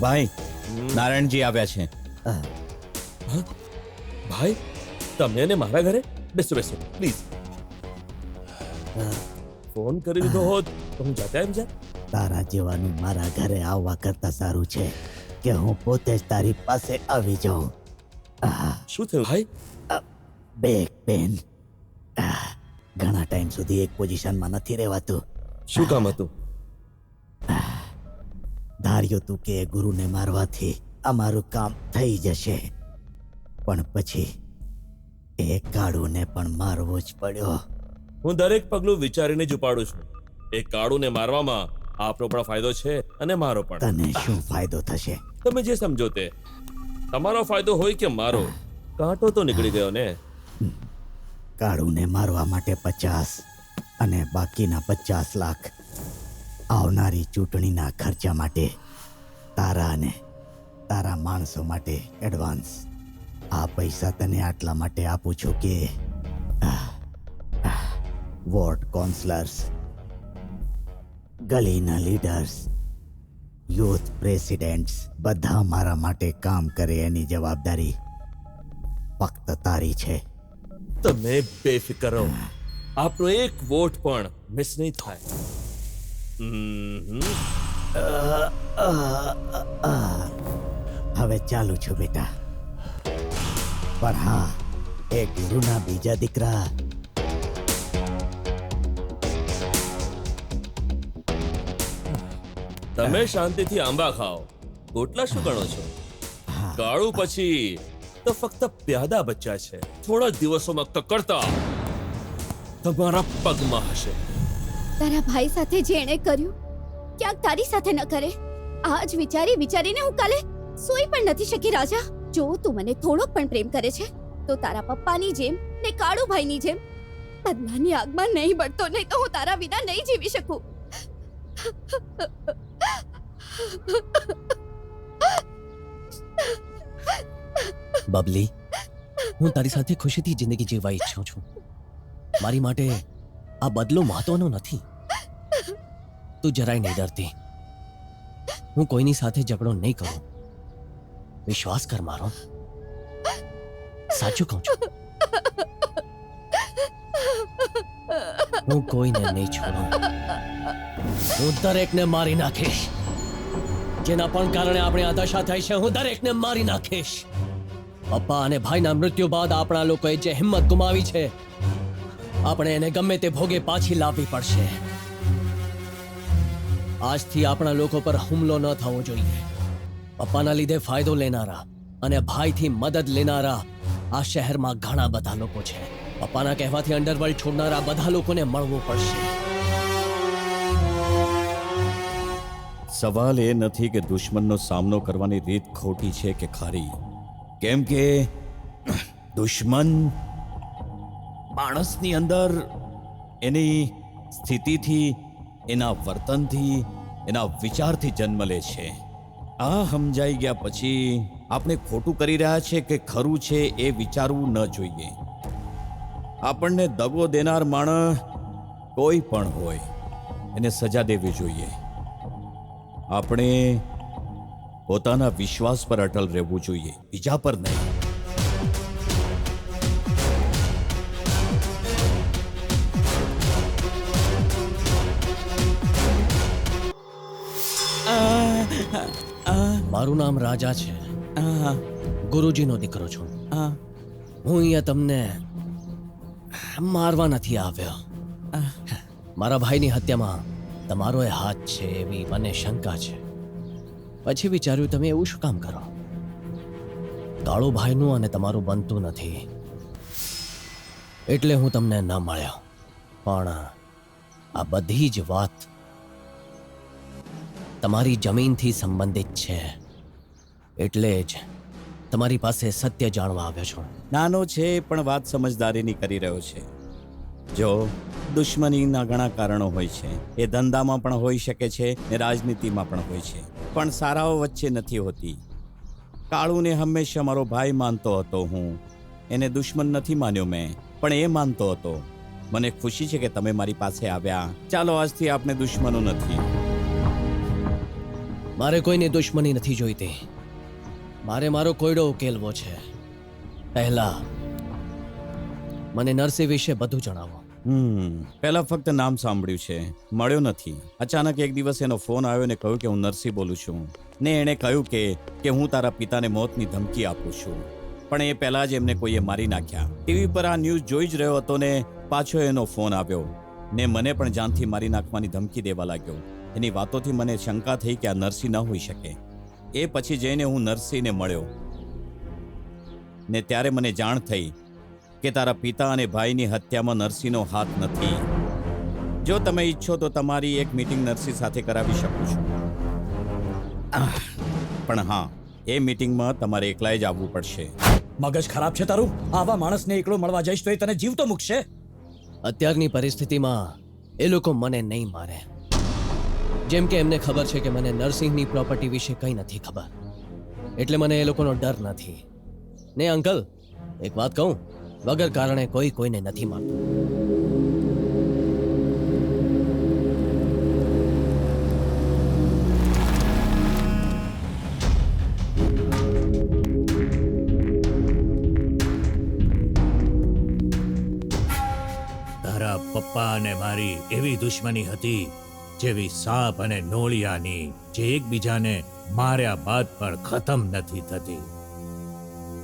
ભાઈ, નારાયણજી આવ્યા છે. ભાઈ, તમે ને મારા ઘરે? બેસો બેસો પ્લીઝ. ફોન કરી દીધો હોત તો હું જાતે આવી જાત. તારા જેવાનું મારા ઘરે આવવા કરતા સારું છે કે હું પોતે જ તારી પાસે આવી જાઉં. શું થયું ભાઈ? Back pain. ઘણા ટાઈમ સુધી એક પોઝિશનમાં નથી રહેવાતું. શું કામ હતું? ધાર્યું તું કે ગુરુને મારવાથી અમારું કામ થઈ જશે, પણ પછી એ કાળુને પણ મારવો જ પડ્યો. હું દરેક પગલું વિચારીને જ ઉપાડું છું. એ કાળુને મારવામાં આપનો પણ ફાયદો છે અને મારો પણ. તને શું ફાયદો થશે? તમે જે સમજો તે. તમારો ફાયદો હોય કે મારો, કાંટો તો નીકળી ગયો ને. કાળુને મારવા માટે 50 અને બાકીના 50 લાખ આવનારી ચૂંટણીના ખર્ચા માટે તારા અને તારા માણસો માટે એડવાન્સ. આ પૈસા તને આટલા માટે આપું છું કે વોર્ડ કાઉન્સિલર્સ, ગલીના લીડર્સ, યુથ પ્રેસિડેન્ટ્સ બધા મારા માટે કામ કરે એની જવાબદારી ફક્ત તારી છે. તમે બેફિકર રહો, આપણો એક વોટ પણ મિસ નહીં થાય. હવે ચાલુ છું બેટા, પણ હા, એ ગુરુના બીજા દીકરા તમે શાંતિથી આંબા ખાઓ, ગોટલા શું ગણો છો? કાળું પછી તો ફક્ત પ્યાદા બચ્ચા છે. થોડા જ દિવસોમાં કકડતા તમારા પગમાં હશે. તારા ભાઈ સાથે જેણે કર્યું ક્યાંક તારી સાથે ન કરે. આજ વિચારી વિચારીને હું કાલે સોઈ પણ નથી શકી રાજા. જો તું મને થોડોક પણ પ્રેમ કરે છે તો તારા પપ્પાની જેમ ને કાળુભાઈની જેમ બદલાની આગમાં નહીં બળતો, નહીં તો હું તારા વિના નહીં જીવી શકું. બબલી, હું તારી સાથે ખુશીથી જિંદગી જીવવા ઈચ્છું છું. મારી માટે આ બદલો મહત્વનો નથી. તું જરાય નહીં ડરતી. હું કોઈની સાથે ઝઘડો નહીં કરું. વિશ્વાસ કર મારો, સાચું કહું છું. હું કોઈને નહીં છોડું. હું દરેકને મારી નાખીશ. જેના પણ કારણે આપણે આ દશા થઈ છે, હું દરેકને મારી નાખીશ. પપ્પા અને ભાઈના મૃત્યુ બાદ આપણા લોકોએ જે હિંમત ગુમાવી છે, આપણે એને ગમે તે ભોગે પાછી લાવવી પડશે. આજથી આપણા લોકો પર હુમલો ન થવો જોઈએ. પપ્પાના લીધે ફાયદો લેનારા અને ભાઈથી મદદ લેનારા આ શહેરમાં ઘણા બધા લોકો છે. પપ્પાના કહેવાથી અંડરવર્લ્ડ છોડનારા બધા લોકોને મળવું પડશે. સવાલ એ નથી કે દુશ્મનનો સામનો કરવાની રીત ખોટી છે કે ખરી, કેમ કે દુશ્મન માણસની અંદર એની સ્થિતિથી, એના વર્તનથી, એના વિચારથી જન્મ લે છે. આ સમજાઈ ગયા પછી આપણે ખોટું કરી રહ્યા છે કે ખરું છે એ વિચારવું ન જોઈએ. આપણને દગો દેનાર માણસ કોઈ પણ હોય એને સજા દેવી જોઈએ. આપણે પોતાના વિશ્વાસ પર અટલ રહેવું જોઈએ, બીજા પર નહીં. મારું નામ રાજા છે. ગુરુજીનો દીકરો છું. હું અહીંયા તમને મારવા નથી આવ્યો. મારા ભાઈની હત્યામાં તમારો એ હાથ છે એવી મને શંકા છે. પછી વિચાર્યું તમે એવું શું કામ કરો. કાળુ ભાઈનું અને તમારું બનતું નથી એટલે હું તમને ન મળ્યો. પણ આ બધી જ વાત તમારી જમીનથી સંબંધિત છે, એટલે જ તમારી પાસે સત્ય જાણવા આવ્યો છું. નાનો છે પણ વાત સમજદારીની કરી રહ્યો છે. જો દુશ્મનીના ઘણા કારણો હોય છે, એ ધંધામાં પણ હોઈ શકે છે ને રાજનીતિમાં પણ હોય છે, પણ સારાઓ વચ્ચે નથી હોતી. કાળુને હંમેશા મારો ભાઈ માનતો હતો હું, એને દુશ્મન નથી માન્યો મેં, પણ એ માનતો હતો. મને ખુશી છે કે તમે મારી પાસે આવ્યા. ચાલો આજથી આપણે દુશ્મનો નથી. મારે કોઈની દુશ્મની નથી જોઈતી. મારે મારો કોયડો ઉકેલવો છે. પહેલા મને નરસિંહ વિશે બધું જણાવો. પહેલા ફક્ત નામ સાંભળ્યું છે, મળ્યો નથી. અચાનક એક દિવસ એનો ફોન આવ્યો ને કહ્યું કે હું નરસિંહ બોલું છું, ને એણે કહ્યું કે હું તારા પિતાને મોતની ધમકી આપું છું. પણ એ પહેલા જ એમને કોઈએ મારી નાખ્યા. ટીવી પર આ ન્યૂઝ જોઈ જ રહ્યો હતો ને પાછો એનો ફોન આવ્યો ને મને પણ જાનથી મારી નાખવાની ધમકી દેવા લાગ્યો. એની વાતોથી મને શંકા થઈ કે આ નરસિંહ ન હોઈ શકે. એ પછી જઈને હું નરસિંહને મળ્યો ને ત્યારે મને જાણ થઈ કે તારા પિતા અને ભાઈની હત્યામાં નરસિંહનો હાથ નથી. જો તમે ઈચ્છો તો તમારી એક મીટિંગ નરસિંહ સાથે કરાવી શકું છું. પણ હા, એ મીટિંગમાં તમારે એકલાએ જ આવવું પડશે. મગજ ખરાબ છે તારું? આવા માણસને એકલો મળવા જઈશ તો એ તને જીવતો મૂકશે. અત્યારની પરિસ્થિતિમાં એ લોકો મને નહીં મારે. જેમ કે એમને ખબર છે કે મને નરસિંહની પ્રોપર્ટી વિશે કંઈ નથી ખબર, એટલે મને એ લોકોનો ડર નથી. ને અંકલ, એક વાત કહું, વગર કારણે કોઈ કોઈને નથી મારતું. મારા પપ્પા અને મારી એવી દુશ્મની હતી જેવી સાપ અને નોળિયાની, જે એકબીજાને માર્યા બાદ પણ ખતમ નથી થતી.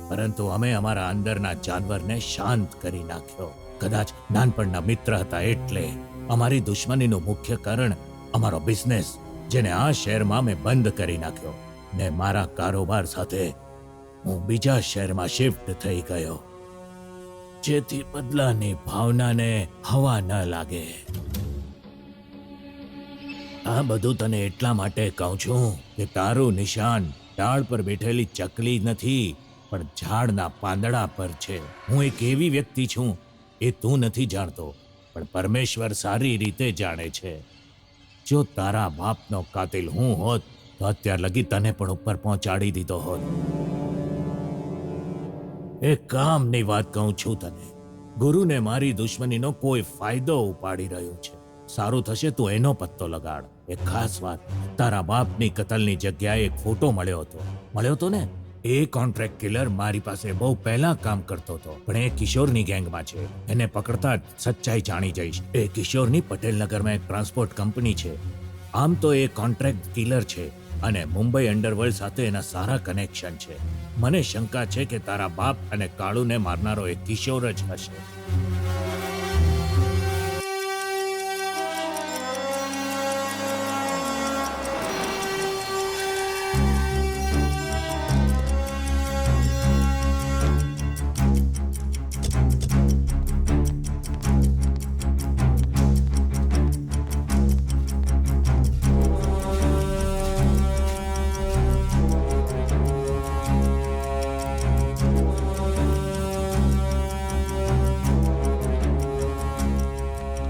પરંતુ અમે અમારા અંદરના જાનવરને શાંત કરી નાખ્યો. કદાચ નાનપણના મિત્ર હતા એટલે. અમારી દુશ્મનીનું મુખ્ય કારણ અમારો બિઝનેસ, જેને આ શહેરમાં મેં બંધ કરી નાખ્યો, ને મારા કારોબાર સાથે હું બીજા શહેરમાં શિફ્ટ થઈ ગયો, જેથી બદલાની ભાવનાને હવા ન લાગે. આ બધું તને એટલા માટે કહું છું કે તારું નિશાન ઝાડ પર બેઠેલી ચકલી નથી, પણ ઝાડના પાંદડા પર છે. હું એક એવી વ્યક્તિ છું એ તું નથી જાણતો, પણ પરમેશ્વર સારી રીતે જાણે છે. જો તારા બાપનો કાતિલ હું હોત તો અત્યાર લગી તને પણ ઉપર પહોંચાડી દીધો હોત. એક કામની વાત કહું છું તને. ગુરુને મારી દુશ્મનીનો કોઈ ફાયદો ઉપાડી રહ્યો છે. સારું થશે તું એનો પત્તો લગાડ. એક ખાસ વાત, તારા બાપની કતલની જગ્યાએ એક ફોટો મળ્યો હતો ને? એ કોન્ટ્રાક્ટ કિલર મારી પાસે બહુ પહેલા કામ કરતો હતો, પણ એ કિશોરની ગેંગમાં છે. એને પકડતા જ સચ્ચાઈ જાણી જઈશ. એ કિશોરની પટેલનગરમાં એક ટ્રાન્સપોર્ટ કંપની છે. આમ તો એ કોન્ટ્રાક્ટ કિલર છે અને મુંબઈ અંડરવર્લ્ડ સાથે એના સારા કનેક્શન છે. મને શંકા છે કે તારા બાપ અને કાળુને મારનારો એ કિશોર જ હશે.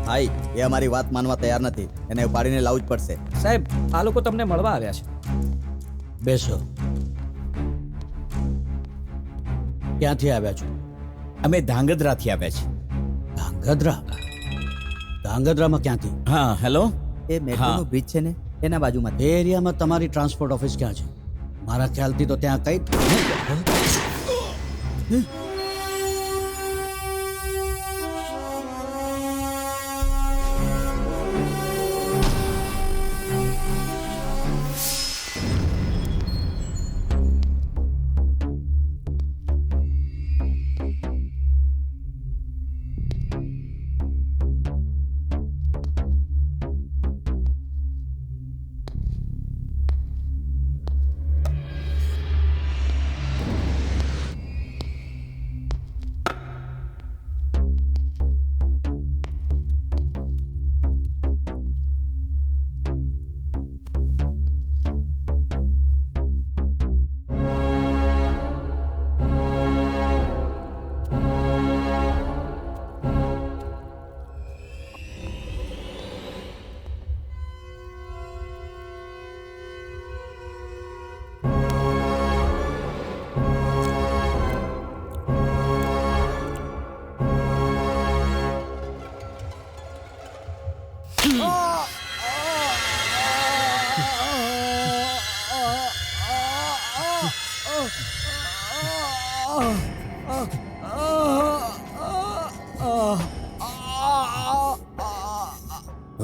ભાઈ, એ અમારી વાત માનવા તૈયાર નથી. એને ઉપાડીને લાવવું જ પડશે. સાહેબ, આ લોકો તમને મળવા આવ્યા છે. બેસો. ક્યાંથી આવ્યા છો? અમે ધાંગધ્રાથી આવ્યા છીએ. ધાંગધ્રા? ધાંગધ્રામાં ક્યાંથી? હા, હેલો. એ મેટ્રોનો બ્રિજ છે ને, એના બાજુમાં. એ એરિયામાં તમારી ટ્રાન્સપોર્ટ ઓફિસ ક્યાં છે? મારા ખ્યાલથી તો ત્યાં કઈ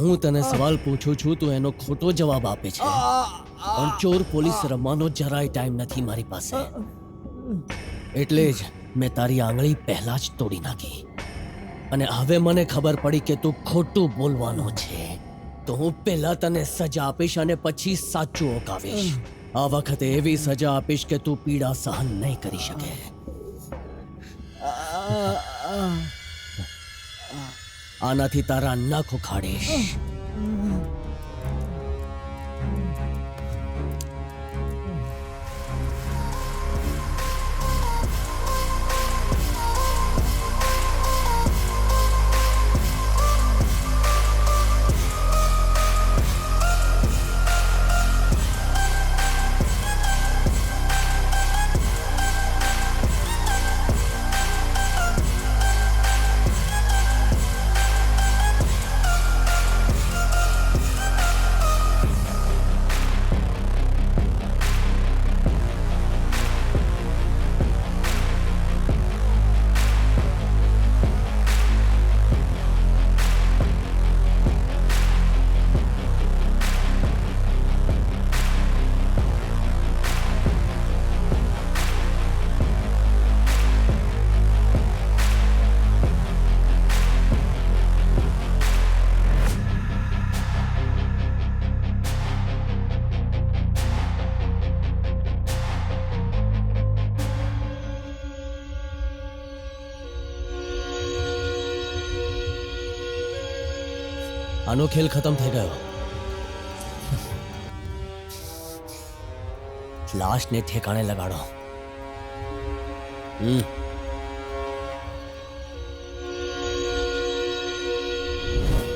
હું તને સવાલ પૂછું છું, તું એનો ખોટો જવાબ આપે છે. પણ ચોર પોલીસ રમવાનો જરાય ટાઈમ નથી મારી પાસે. એટલે જ મેં તારી આંગળી પહેલા જ તોડી નાખી. અને હવે મને ખબર પડી કે તું ખોટું બોલવાનો છે. તો હું પહેલા તને સજા આપીશ અને પછી સાચું ઓકાવીશ. આ વખતે એવી સજા આપીશ કે તું પીડા સહન નહીં કરી શકે. આનાથી તારા નખ ઉખાડીશ. આનો ખેલ ખતમ થઈ ગયો. લાશને ઠેકાણે લગાડો.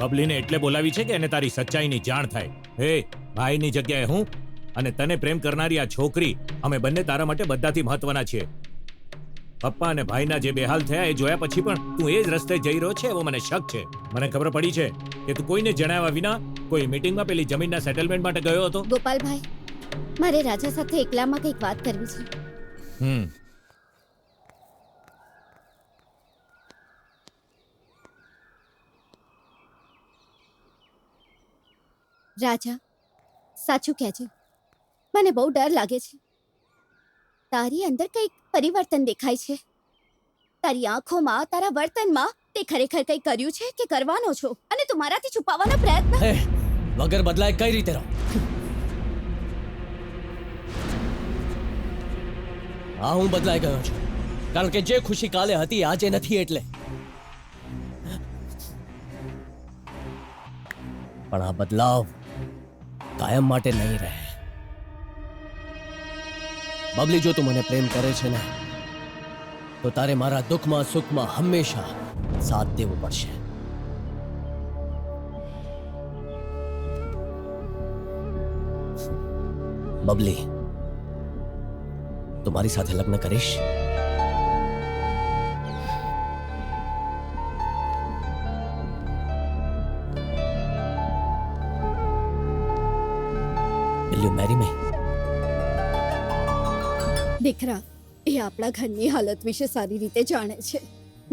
બબલીને એટલે બોલાવી છે કે એને તારી સચ્ચાઈની જાણ થાય. હે, ભાઈની જગ્યાએ હું અને તને પ્રેમ કરનારી આ છોકરી, અમે બંને તારા માટે બધાથી મહત્વના છીએ. પપ્પા અને ભાઈના જે બેહાલ થયા એ જોયા પછી પણ તું એ જ રસ્તે જઈ રહ્યો છે એવો મને શક છે. મને ખબર પડી છે કે તું કોઈને જણાવ્યા વિના કોઈ મીટિંગમાં પેલી જમીનના સેટલમેન્ટ માટે ગયો હતો. ગોપાલભાઈ, મારે રાજા સાથે એકલામાં કંઈક વાત કરવી છે. રાજા, સાચું કહેજે, મને બહુ ડર લાગે છે. તારી અંદર કંઈક પરિવર્તન દેખાય છે. તારી આંખોમાં, તારા વર્તનમાં તે ખરેખર કંઈ કર્યું છે કે કરવાનો છો, અને તું મારાથી છુપાવવાનો પ્રયત્ન. હે, વગર બદલાય કઈ રીતે રહો? હા, હું બદલાઈ ગયો છું, કારણ કે જે ખુશી કાલે હતી આજે નથી. એટલે પણ આ બદલાવ કાયમ માટે નહીં રહે. બબલી, જો તું મને પ્રેમ કરે છે ને, તો તારે મારા દુઃખમાં સુખમાં હંમેશા સાથ દેવો પડશે. બબલી, તું મારી સાથે લગ્ન કરીશ? Will you marry me? દીકરા, એ આપણા ઘરની હાલત વિશે સારી રીતે જાણે છે.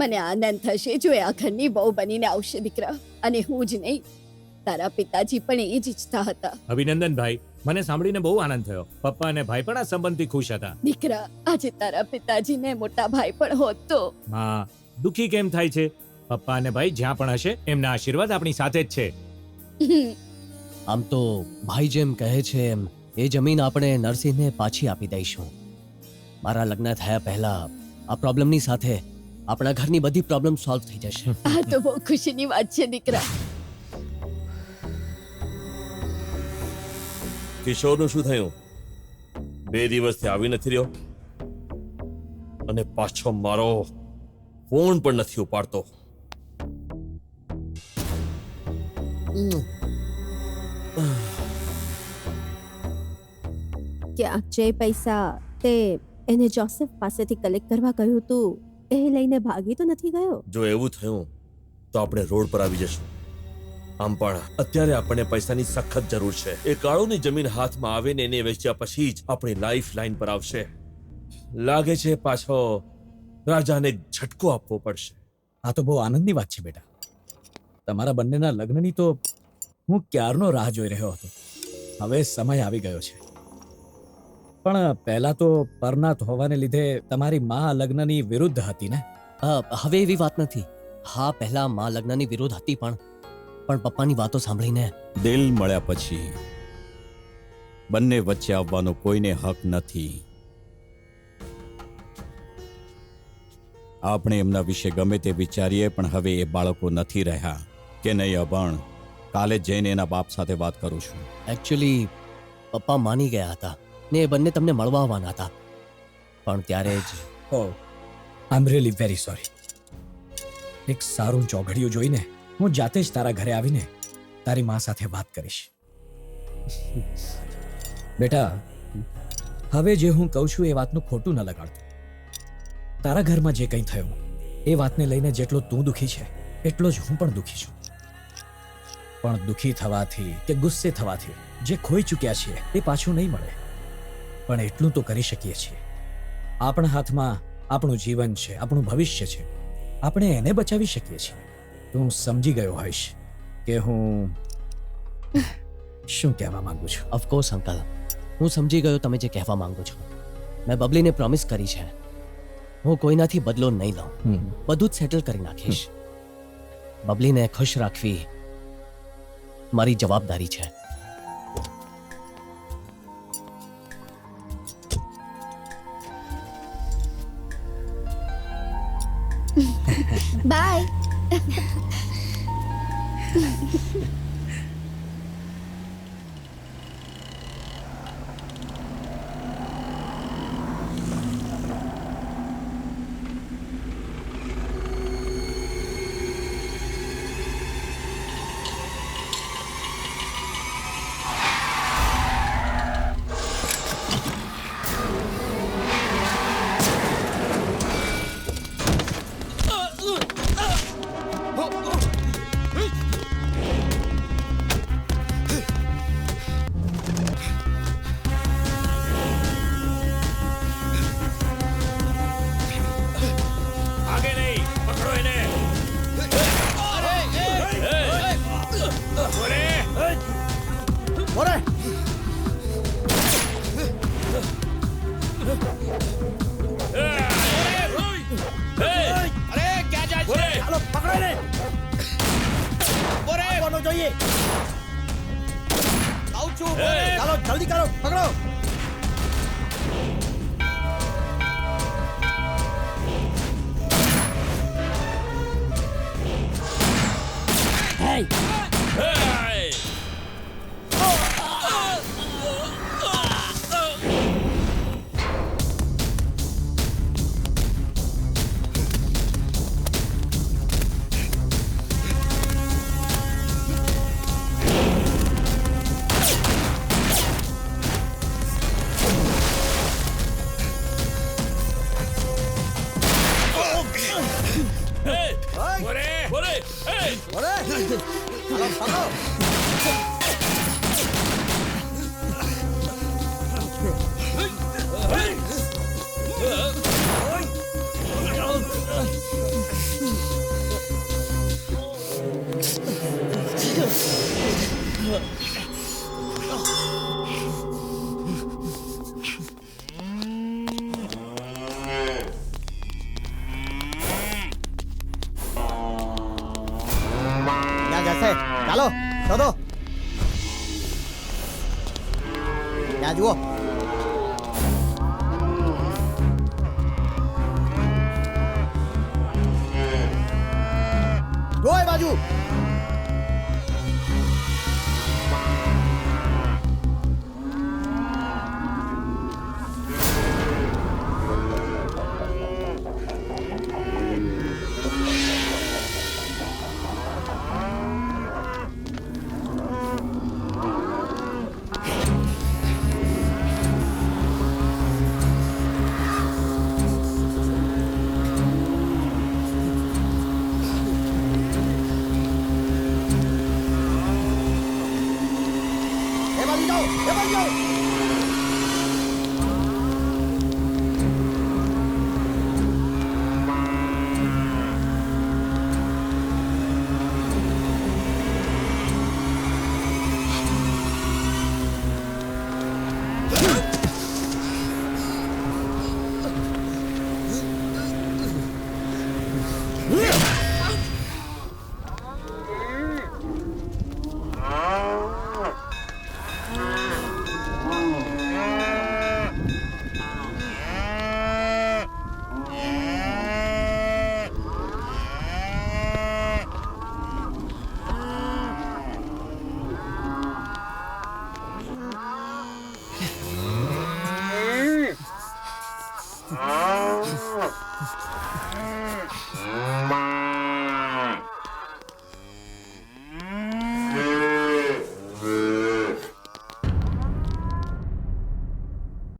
મને આનંદ થશે જો એ આ ઘરની બહુ બનીને આવશે દીકરા. અને હું જ નહીં, તારા પિતાજી પણ એ જ ઈચ્છતા હતા. અભિનંદન ભાઈ, મને સાંભળીને બહુ આનંદ થયો. પપ્પા અને ભાઈ પણ આ સંબંધથી ખુશ હતા. દીકરા, આજે તારા પિતાજીને મોટા ભાઈ પણ હોત તો. હા, દુખી કેમ થાય છે? પપ્પા અને ભાઈ જ્યાં પણ હશે એમના આશીર્વાદ આપણી સાથે જ છે. આમ તો ભાઈ જેમ કહે છે એમ એ જમીન આપણે નરસિંહને પાછી આપી દઈશું. મારા લગ્ન થયા પહેલા આ પ્રોબ્લેમની સાથે આપણા ઘરની બધી પ્રોબ્લેમ સોલ્વ થઈ જશે. આ તો બહુ ખુશીની વાત છે દીકરા. કિશોરનું શું થયું? 2 દિવસથી આવી નથી રહ્યો અને પાછો મારો ફોન પણ નથી ઉપાડતો. ક્યાંક જે પૈસા તે એને જોસેફ પાસેથી કલેક્ટ કરવા કહ્યું તું એ લઈને ભાગી તો નથી ગયો? જો એવું થયું તો આપણે રોડ પર આવી જશું. આમ પણ અત્યારે આપણને પૈસાની સખત જરૂર છે. એ કાળુની જમીન હાથમાં આવે ને એને વેચ્યા પછી જ આપણી લાઈફ લાઈન પર આવશે. લાગે છે પાછો રાજાને એક ઝટકો આપવો પડશે. આ તો બહુ આનંદની વાત છે બેટા. તમારા બંનેના લગ્નની તો હું ક્યારનો રાહ જોઈ રહ્યો હતો. હવે સમય આવી ગયો છે. પણ પહેલા તો પરનાત હોવાને લીધે તમારી માં લગ્નની વિરુદ્ધ હતી ને? હવે એવી વાત નથી. હા, પહેલા માં લગ્નની વિરુદ્ધ હતી, પણ પપ્પાની વાતો સાંભળીને દિલ મળ્યા પછી બંને વચ્ચે આવવાનો કોઈને હક નથી. આપણે એમના વિશે ગમે તે વિચારીએ પણ હવે એ બાળકો નથી રહ્યા કે નહીં અભણ. કાલે જઈને એના બાપ સાથે વાત કરું છું. એકચ્યુઅલી પપ્પા માની ગયા હતા ને એ બંને તમને મળવા આવવાના હતા, પણ ત્યારે જ ઓ આઈ એમ રિયલી વેરી સોરી. એક સારું ચોઘડિયું જોઈને હું જાતે જ તારા ઘરે આવીને તારી માં સાથે વાત કરીશ. બેટા, હવે જે હું કહું છું એ વાતનું ખોટું ન લગાડતો. તારા ઘરમાં જે કંઈ થયું એ વાતને લઈને જેટલો તું દુઃખી છે એટલો જ હું પણ દુઃખી છું. પણ દુઃખી થવાથી કે ગુસ્સે થવાથી જે ખોઈ ચૂક્યા છીએ એ પાછું નહીં મળે. પણ એટલું તો કરી શકીએ છીએ. આપણા હાથમાં આપણું જીવન છે, આપણું ભવિષ્ય છે. આપણે એને બચાવી શકીએ છીએ. તું સમજી ગયો હોઈશ કે હું શું કહેવા માંગુ છું. ઓફકોર્સ અંકલ, હું સમજી ગયો તમે જે કહેવા માંગો છો. મેં બબલીને પ્રોમિસ કરી છે હું કોઈનાથી બદલો નહીં લઉં. બધું જ સેટલ કરી નાખીશ. બબલીને ખુશ રાખવી મારી જવાબદારી છે. બાય. બોરે અરે ક્યાં જાય છે? ચાલો પકડો ને બોરે કોનો જોઈએ આવું છું ચાલો જલ્દી કરો પકડો Hey! Hey! Bore! Hey! બોરે ચાલો પકડો ક્યાં જશે ચાલો શોધો ત્યાં જુઓ જો એ બાજુ એ બાજુ જાઓ એ બાજુ જાઓ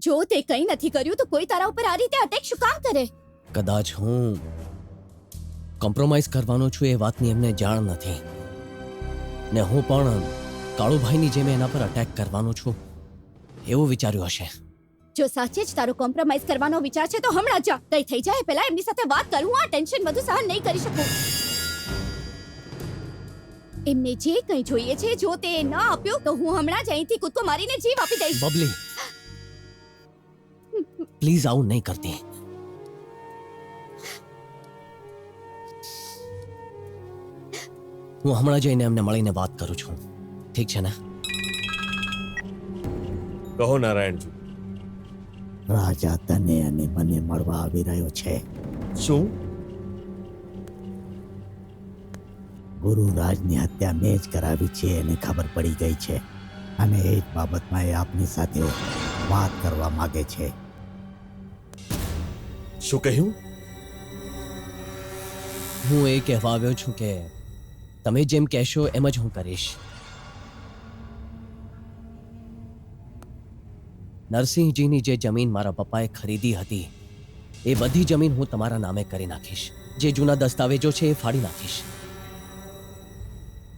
જો તે કંઈ નથી કર્યું તો કોઈ તારા ઉપર આ રીતે અટેક શું કામ કરે? કદાચ હું કોમ્પ્રોમાઇઝ કરવાનો છું એ વાતની એમને જાણ નથી ને હું પણ કાળુભાઈની જેમ એના પર અટેક કરવાનો છું એવું વિચાર્યું હશે. જો સાચે જ તારો કોમ્પ્રોમાઇઝ કરવાનો વિચાર છે તો હમણાં જા. કઈ થઈ જાય પહેલા એમની સાથે વાત કરું. હું આ ટેન્શન બધું સહન નહીં કરી શકું. એમને જે કંઈ જોઈએ છે જો તે ન આપ્યું તો હું હમણાં જ અહીંથી કૂદકો મારીને જીવ આપી દઈશ. બબલી પ્લીઝ આવું નહીં કરતી. હું હમણાં જઈને એમને મળીને વાત કરું છું. ઠીક છે ને? કહો નારાયણજી. રાજા તને અને મને મળવા આવી રહ્યો છે. શું? ગુરુરાજની હત્યા મેં જ કરાવી છે એને ખબર પડી ગઈ છે અને એ જ બાબતમાં એ આપની સાથે વાત કરવા માંગે છે. શું કહ્યું? હું એ કહેવા આવ્યો છું કે તમે જેમ કહેશો એમ જ હું કરીશ. નરસિંહજીની જે જમીન મારા પપ્પાએ ખરીદી હતી એ બધી જમીન હું તમારા નામે કરી નાખીશ. જે જૂના દસ્તાવેજો છે એ ફાડી નાખીશ.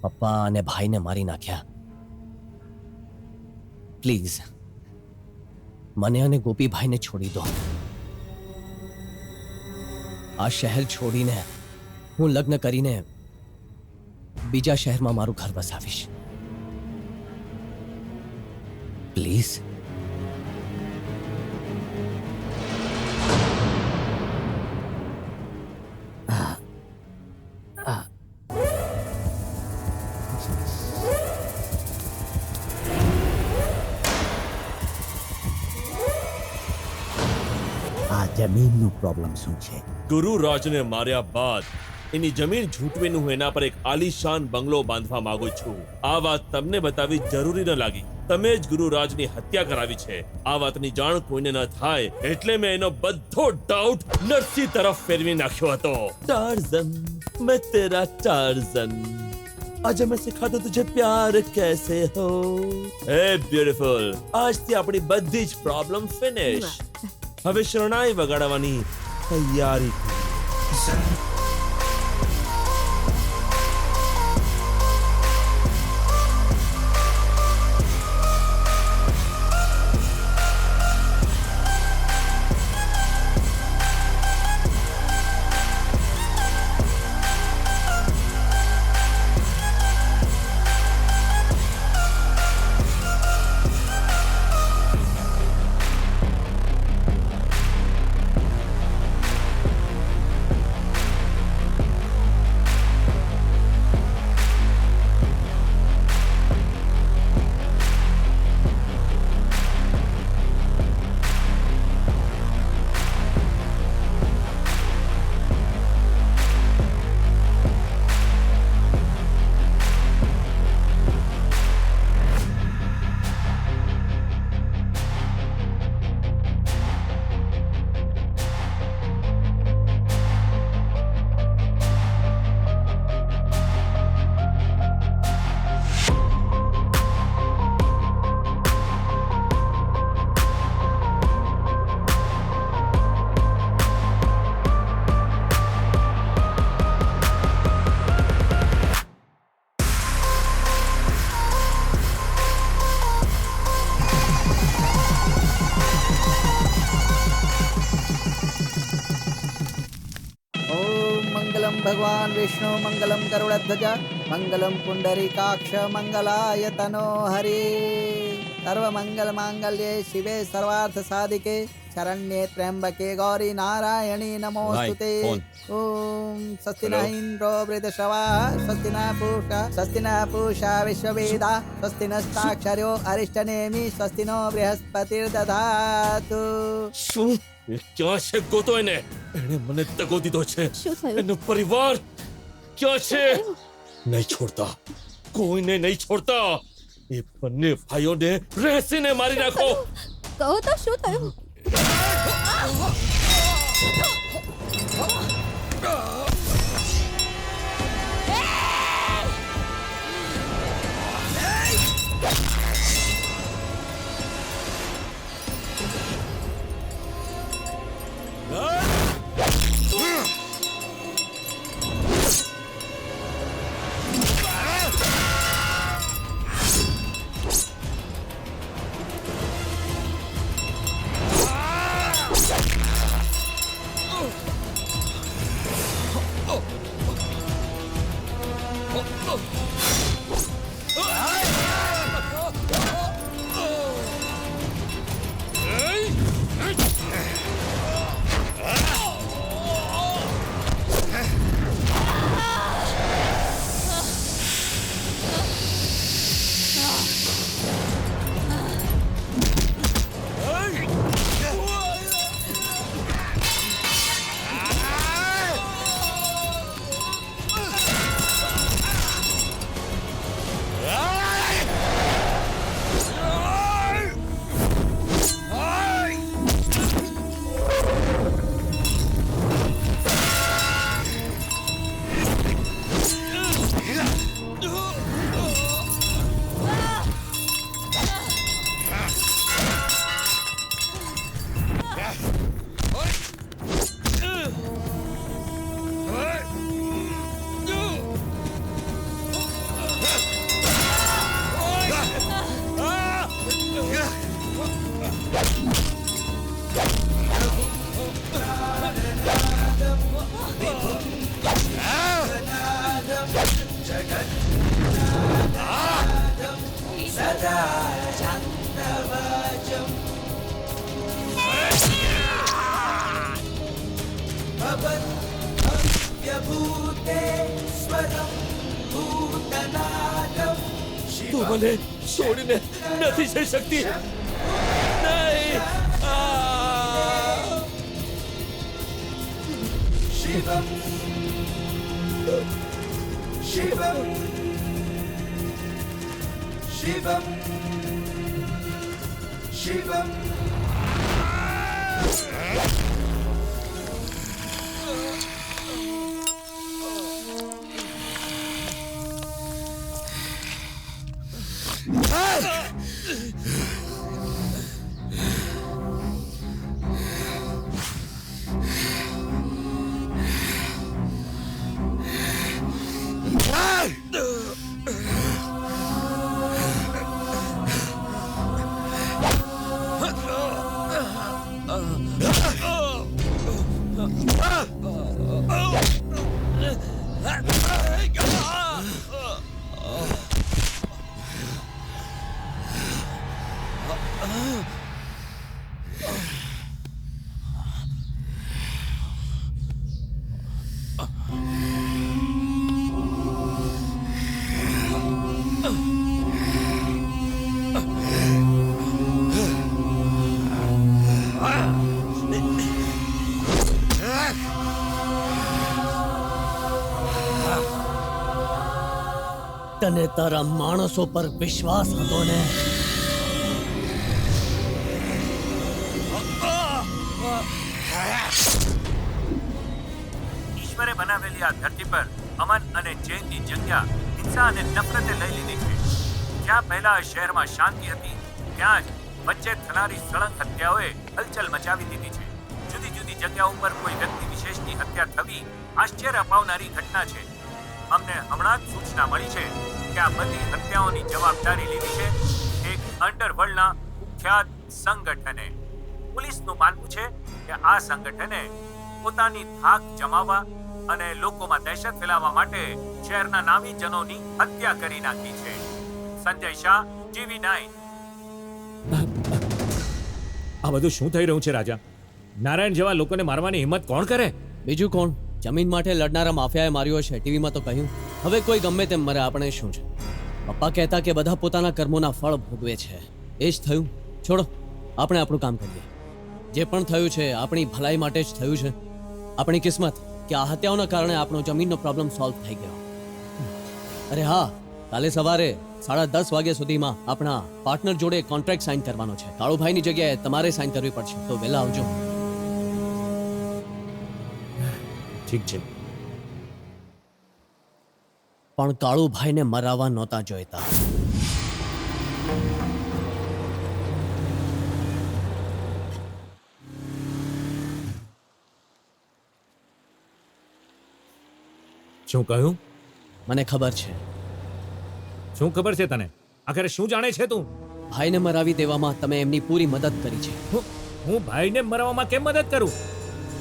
પપ્પા અને ભાઈને મારી નાખ્યા. પ્લીઝ મને અને ગોપીભાઈને છોડી દો. આ શહેર છોડીને હું લગ્ન કરીને બીજા શહેરમાં મારું ઘર વસાવીશ. પ્લીઝ. આ જમીનનો પ્રોબ્લેમ શું છે? ગુરુરાજને માર્યા બાદ એની જમીન ઝૂંટવીને હું એના પર એક આલીશાન બંગલો બાંધવા માંગુ છું. આ વાત તમને બતાવી જરૂરી ન લાગી. તમે જ ગુરુરાજની હત્યા કરાવી છે. આ વાતની જાણ કોઈને ન થાય એટલે મેં એનો બધો ડાઉટ નરસિંહ તરફ ફેરવી નાખ્યો હતો. ટાર્ઝન, મેં તેરા ટાર્ઝન, આજે મેં સિખા દો તુझे પ્યાર कैसे हो. હે બ્યુટીફુલ, આજથી આપણી બધી જ પ્રોબ્લેમ ફિનિશ. હવે શરણાઈ વગાડવાની તૈયારી કરો. ભગવાન વિષ્ણુ મંગલમ ગરુડધ્વજ મંગલમ પુંડરીકાક્ષ મંગલાય તનો હરિ. સર્વ મંગલ માંગલ્યે શિવે સર્વાર્થ સાધિકે શરણ્યે ત્ર્યંબકે ગૌરી નારાયણી નમોસ્તુતે. ઓમ સ્વસ્તિ ન ઇન્દ્રો વૃદ્ધશ્રવા સ્વસ્તિ ન પૂષા વિશ્વવેદા સ્વસ્તિ નસ્તાક્ષર્યો અરિષ્ટનેમિ સ્વસ્તિ નો બૃહસ્પતિર્દધાતુ. શું એ ક્યાં છે? ગોતો એને. એણે મને દગો દીધો છે. શું થયું? એનો પરિવાર ક્યાં છે? નહીં છોડતા, કોઈને નહીં છોડતા. એ બંને ભાઈઓને રહેસીને મારી નાખો. કહો તો શું થયું? તું મને છોડીને નથી જઈ શકતી. નહીં. તને તારા માણસો પર વિશ્વાસ હતો ને? ઈશ્વરે બનાવેલી આ ધરતી પર અમન અને ચેનની જગ્યા હિંસા અને નફરતે લઈ લીધી છે. જ્યાં પહેલા આ શહેરમાં શાંતિ હતી, ત્યાં જ વચ્ચે થનારી સળંગ હત્યાઓએ હલચલ મચાવી દીધી છે. જુદી જુદી જગ્યાઓ ઉપર કોઈ વ્યક્તિ વિશેષની હત્યા થવી આશ્ચર્ય અપાવનારી ઘટના છે. અમને હમણાં જ સૂચના મળી છે કે આ બધી હત્યાઓની જવાબદારી લીધી છે એક અંડરવર્લ્ડના કુખ્યાત સંગઠને. પોલીસનું માનવું છે કે આ સંગઠને પોતાની ધાક જમાવવા અને લોકોમાં દહેશત ફેલાવવા માટે શહેરના નામીજનોની હત્યા કરી નાખી છે. સંજય શાહ, TV9. આ બધું શું થઈ રહ્યું છે રાજા? નારાયણ જેવા લોકોને મારવાની હિંમત કોણ કરે? બીજું કોણ? જમીન માટે લડનારા માફિયાએ માર્યો છે. ટીવીમાં તો કહ્યું. હવે કોઈ ગમે તેમ મરે, આપણે શું છે? પપ્પા કહેતા કે બધા પોતાના કર્મોના ફળ ભોગવે છે. એ જ થયું. છોડો, આપણે આપણું કામ કરીએ. જે પણ થયું છે આપણી ભલાઈ માટે જ થયું છે. આપણી કિસ્મત કે આ હત્યાઓના કારણે આપણો જમીનનો પ્રોબ્લેમ સોલ્વ થઈ ગયો. અરે હા, કાલે સવારે 10:30 વાગ્યા સુધીમાં આપણા પાર્ટનર જોડે કોન્ટ્રાક્ટ સાઇન કરવાનો છે. કાળુભાઈની જગ્યાએ તમારે સાઇન કરવી પડશે, તો વહેલા આવજો. ઠીક છે. પણ કાળુભાઈને મરાવા નહોતા જોઈતા. શું કહ્યું? મને ખબર છે. શું ખબર છે તને? આખરે શું જાણે છે તું? ભાઈને મરાવી દેવામાં તમે એમની પૂરી મદદ કરી છે. હું ભાઈને મરાવવામાં કેમ મદદ કરું?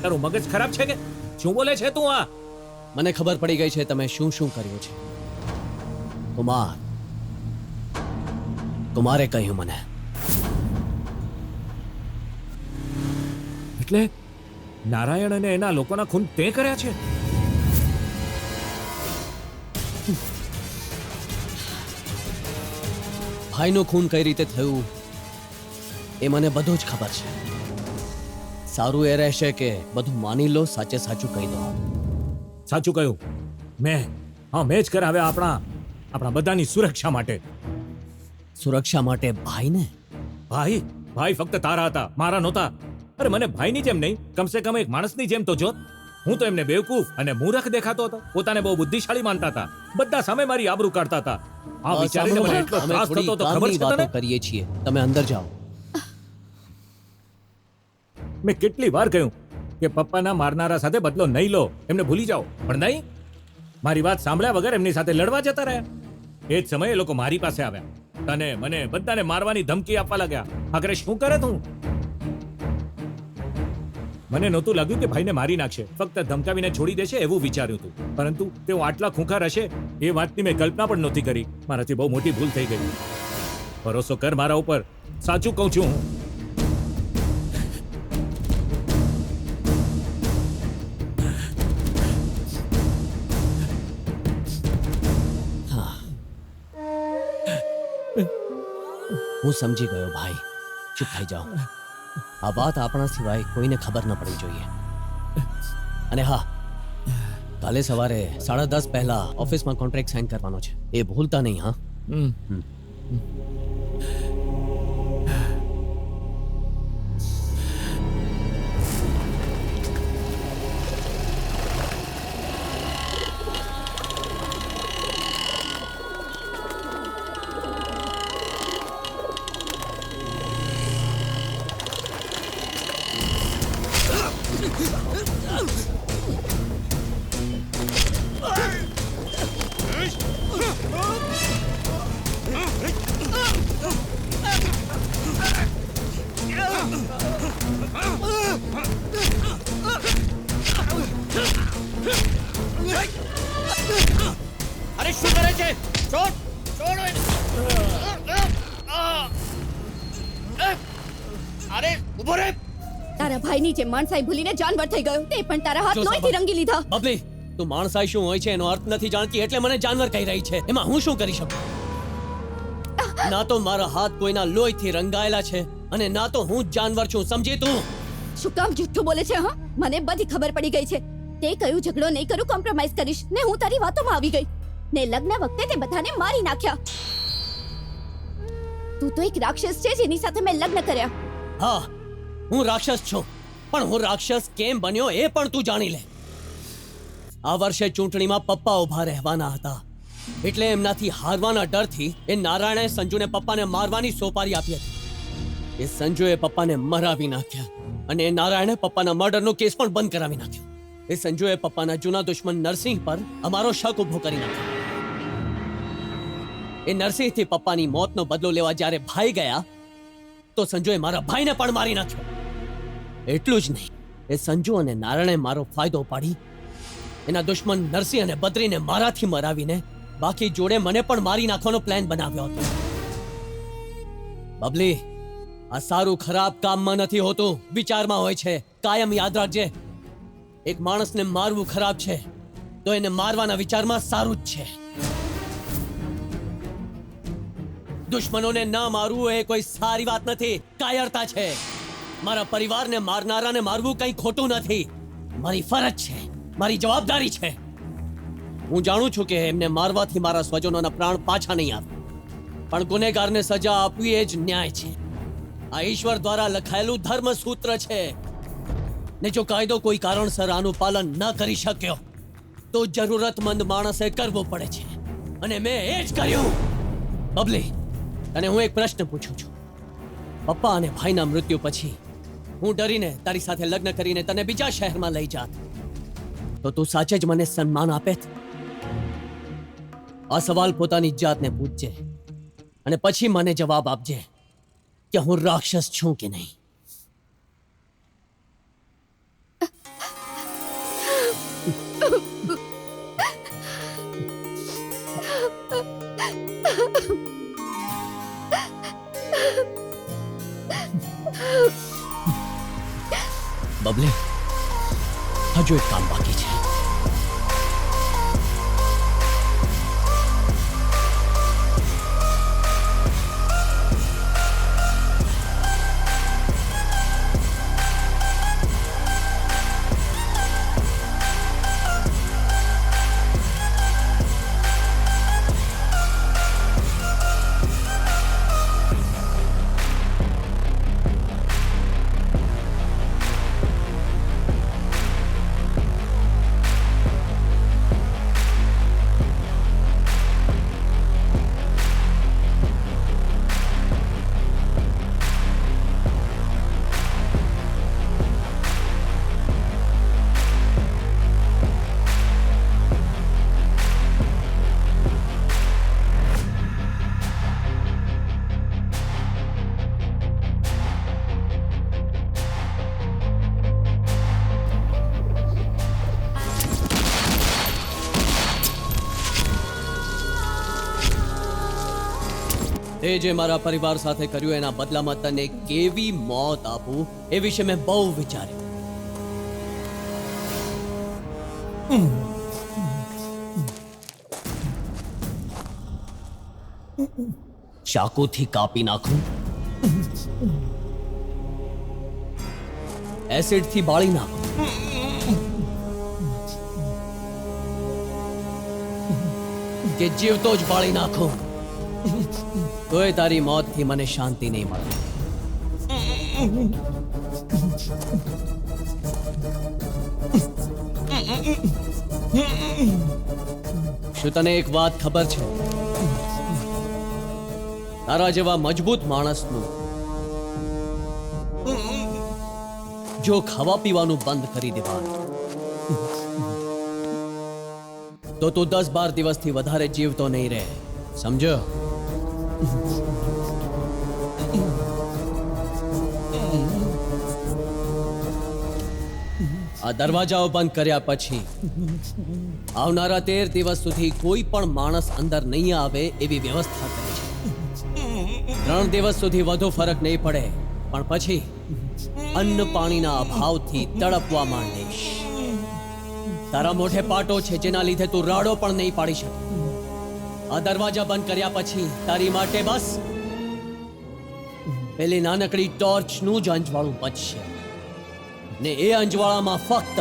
તારું મગજ ખરાબ છે કે શું બોલે છે તું? આ મને ખબર પડી ગઈ છે તમે શું શું કર્યું છે. કુમારે કહ્યું મને. એટલે નારાયણ અને એના લોકોના ખૂન તે કર્યા છે? ભાઈનું ખૂન કઈ રીતે થયું એ મને બધું જ ખબર છે. સારું એ રહેશે કે બધું માની લો, સાચે સાચું કહી દો. સાચું કહ્યું. મેં જ કરાવ્યા આપણા બધાની સુરક્ષા માટે. સુરક્ષા માટે ભાઈને? ભાઈ ફક્ત તારા હતા, મારા નહોતા. અરે મને ભાઈની જેમ નહીં, કમસે કમ એક માણસની જેમ તો જોત. હું તો એમને બેવકૂફ અને મૂર્ખ દેખાતો હતો. પોતાને બહુ બુદ્ધિશાળી માનતા હતા. બધા સામે મારી આબરૂ કાઢતા હતા. આ વિચારીને મને એટલો ત્રાસ થતો તો ખબર છે તને? કરીએ છીએ, તમે અંદર જાઓ. મેં કેટલી વાર કહ્યું કે પપ્પાના મારનારા સાથે બદલો નહીં લો, એમને ભૂલી જાઓ, પણ નહીં. મારી વાત સાંભળ્યા વગર એમની સાથે લડવા જતા રહ્યા. એ જ સમયે લોકો મારી પાસે આવ્યા. તને મને બધાને મારવાની ધમકી આપવા લાગ્યા. આખરે શું કરે તું? મને નહોતું લાગ્યું કે ભાઈને મારી નાખશે, ફક્ત ધમકાવીને છોડી દેશે એવું વિચાર્યું હતું. પરંતુ તેઓ આટલા ખૂંખાર હશે એ વાતની મેં કલ્પના પણ નહોતી કરી. મારાથી બહુ મોટી ભૂલ થઈ ગઈ. ભરોસો કર મારા ઉપર, સાચું કહું છું હું. હું સમજી ગયો ભાઈ, ચૂપ થઈ જાઓ. આ વાત આપણા સિવાય કોઈને ખબર ન પડવી જોઈએ. અને હા, કાલે સવારે 10:30 પહેલા ઓફિસમાં કોન્ટ્રાક્ટ સાઇન કરવાનો છે, એ ભૂલતા નહીં. હા, અરે શું કરે છે? છોડ છોડ એને. અરે ઉભો રે. તારા ભાઈની જે માણસાઈ ભૂલીને જાનવર થઈ ગયો, તે પણ તારા હાથ જો લોહીથી સાંભળ. રંગી લીધા. બબલી, તું માણસાઈ શું હોય છે એનો અર્થ નથી જાણતી, એટલે મને જાનવર કહી રહી છે. એમાં હું શું કરી શકું? ના તો મારા હાથ કોઈના લોહીથી રંગાયેલા છે અને ના તો હું જ જાનવર છું, સમજી તું? શું કામ જુઠ્ઠું બોલે છે? હા, મને બધી ખબર પડી ગઈ છે. તે કયું ઝઘડો નહીં કરું, કોમ્પ્રોમાઇઝ કરીશ ને હું તારી વાતોમાં આવી ગઈ ને લગ્ન વખતે તે બધાને મારી નાખ્યા. તું તો એક રાક્ષસ છે જેની સાથે મેં લગ્ન કર્યા. હા, હું રાક્ષસ છું, પણ હું રાક્ષસ કેમ બન્યો એ પણ તું જાણી લે. આ વર્ષે ચૂંટણીમાં પપ્પા ઊભા રહેવાના હતા, એટલે એમનાથી હારવાના ડરથી એ નારાયણે સંજુને પપ્પાને મારવાની સોપારી આપી હતી. એ સંજુએ પપ્પાને મરાવી નાખ્યા અને એ નારાયણે પપ્પાના મર્ડરનો કેસ પણ બંધ કરાવી નાખ્યો. એ સંજુએ પપ્પાના જૂના દુશ્મન નરસિંહ પર અમારો શક ઊભો કરી નાખ્યો. એ નરસિંહથી પપ્પાની મોતનો બદલો લેવા જ્યારે ભાઈ ગયા તો સંજુએ મારા ભાઈને પણ મારી નાખ્યો. એટલું જ નહીં, એ સંજુ અને નારાયણે મારો ફાયદો પાડી એના દુશ્મન નરસિંહ અને બદ્રીને મારાથી મરાવીને બાકી જોડે મને પણ મારી નાખવાનો પ્લાન બનાવ્યો હતો. બબલી, આ સારું ખરાબ કામમાં નથી હોતું, વિચારમાં હોય છે. કાયમ યાદ રાખજે, એક માણસને મારવું ખરાબ છે તો એને મારવાના વિચારમાં સારું જ છે. દુશ્મનોને ના મારવું એ કોઈ સારી વાત નથી, કાયરતા છે. મારા પરિવારને મારનારાને મારવું કંઈ ખોટું નથી, મારી ફરજ છે, મારી જવાબદારી છે. હું જાણું છું કે એમને મારવાથી મારા સ્વજનોના પ્રાણ પાછા નહીં આવે, પણ ગુનેગારને સજા આપવી એ જ ન્યાય છે. આ ઈશ્વર દ્વારા લખાયેલું ધર્મસૂત્ર છે ને જો કાયદો કોઈ કારણસર આનું પાલન ન કરી શક્યો તો જરૂરતમંદ માણસે કરવું પડે છે, અને મેં એ જ કર્યું. બબલી, તને હું એક પ્રશ્ન પૂછું છું. પપ્પા અને ભાઈના મૃત્યુ પછી હું ડરીને તારી સાથે લગ્ન કરીને તને બીજા શહેરમાં લઈ જાત તો તું સાચે જ મને સન્માન આપેત? આ સવાલ પોતાની જાતને પૂછજે અને પછી મને જવાબ આપજે કે હું રાક્ષસ છું કે નહીં. બબલી, હજુ એક કામ બાકી છે. તે જે મારા પરિવાર સાથે કર્યું એના બદલામાં તને કેવી મોત આપું એ વિશે મેં બહુ વિચાર્યું. ચાકુથી કાપી નાખું, એસિડથી બાળી નાખું, કે જીવતો જ બાળી નાખું, તોય તારી મોતથી મને શાંતિ નહીં મળે. શું તને એક વાત ખબર છે? તારા જેવા મજબૂત માણસનું જો ખાવા પીવાનું બંધ કરી દેવાનું તો તું 10-12 દિવસથી વધારે જીવતો નહીં રહે, સમજો? આ દરવાજાઓ બંધ કર્યા પછી આવનારા 13 દિવસ સુધી કોઈ પણ માણસ અંદર નહીં આવે એવી વ્યવસ્થા કરી છે. 3 દિવસ સુધી વધુ ફરક નહીં પડે, પણ પછી અન્ન પાણીના અભાવથી તડપવા માંડીશ. તારા મોઢે પાટો છે જેના લીધે તું રાડો પણ નહીં પાડી શકે. આ દરવાજા બંધ કર્યા પછી તારી માટે બસ પેલી નાનકડી ટોર્ચનું જ અંજવાળું બચશે, ને એ અંજવાળામાં ફક્ત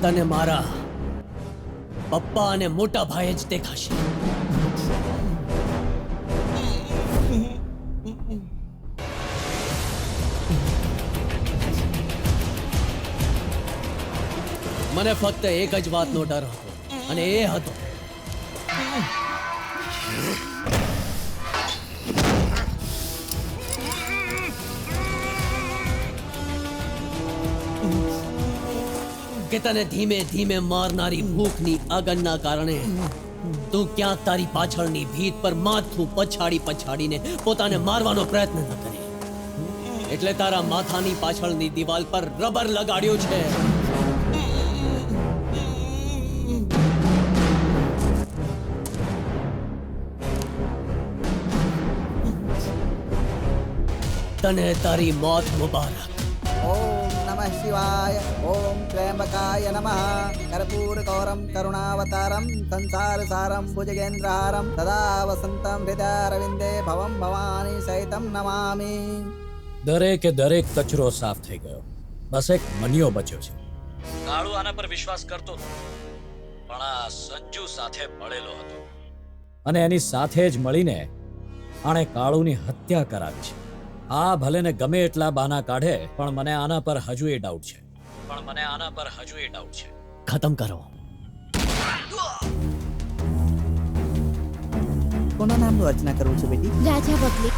તને મારા પપ્પા અને મોટા ભાઈ જ દેખાશે. મને ફક્ત એક જ વાતનો ડર હતો, અને એ હતો કે તને ધીમે ધીમે મારનારી ભૂખની આગળના કારણે તું ક્યાંક તારી પાછળની ભીત પર માથું પછાડીને પોતાને મારવાનો પ્રયત્ન ન કરે. એટલે તારા માથાની પાછળની દિવાલ પર રબર લગાડ્યું છે. તને તારી મોત મુબારક. ઓમ નમઃ શિવાય. ઓમ ત્ર્યંબકાય નમઃ. કર્પૂરગૌરમ કરુણાવતારમ સંસાર સારમ ભુજગેન્દ્રહારમ સદા વસંતમ હૃદયારવિંદે ભવમ ભવાની સહિતમ નમામિ. દરેકે દરેક કચરો સાફ થઈ ગયો, બસ એક મનિયો બચ્યો છે. કાળુ આના પર વિશ્વાસ કરતો હતો, પણ આ સંજુ સાથે મળેલો હતો, અને એની સાથે જ મળીને આણે કાળુની હત્યા કરાવી છે. આ ભલે ને ગમે એટલા બાના કાઢે, પણ મને આના પર હજુ એ ડાઉટ છે. ખતમ કરો. કોના નામનું અર્ચના કરવું છે બેટી? રાજા બબલી.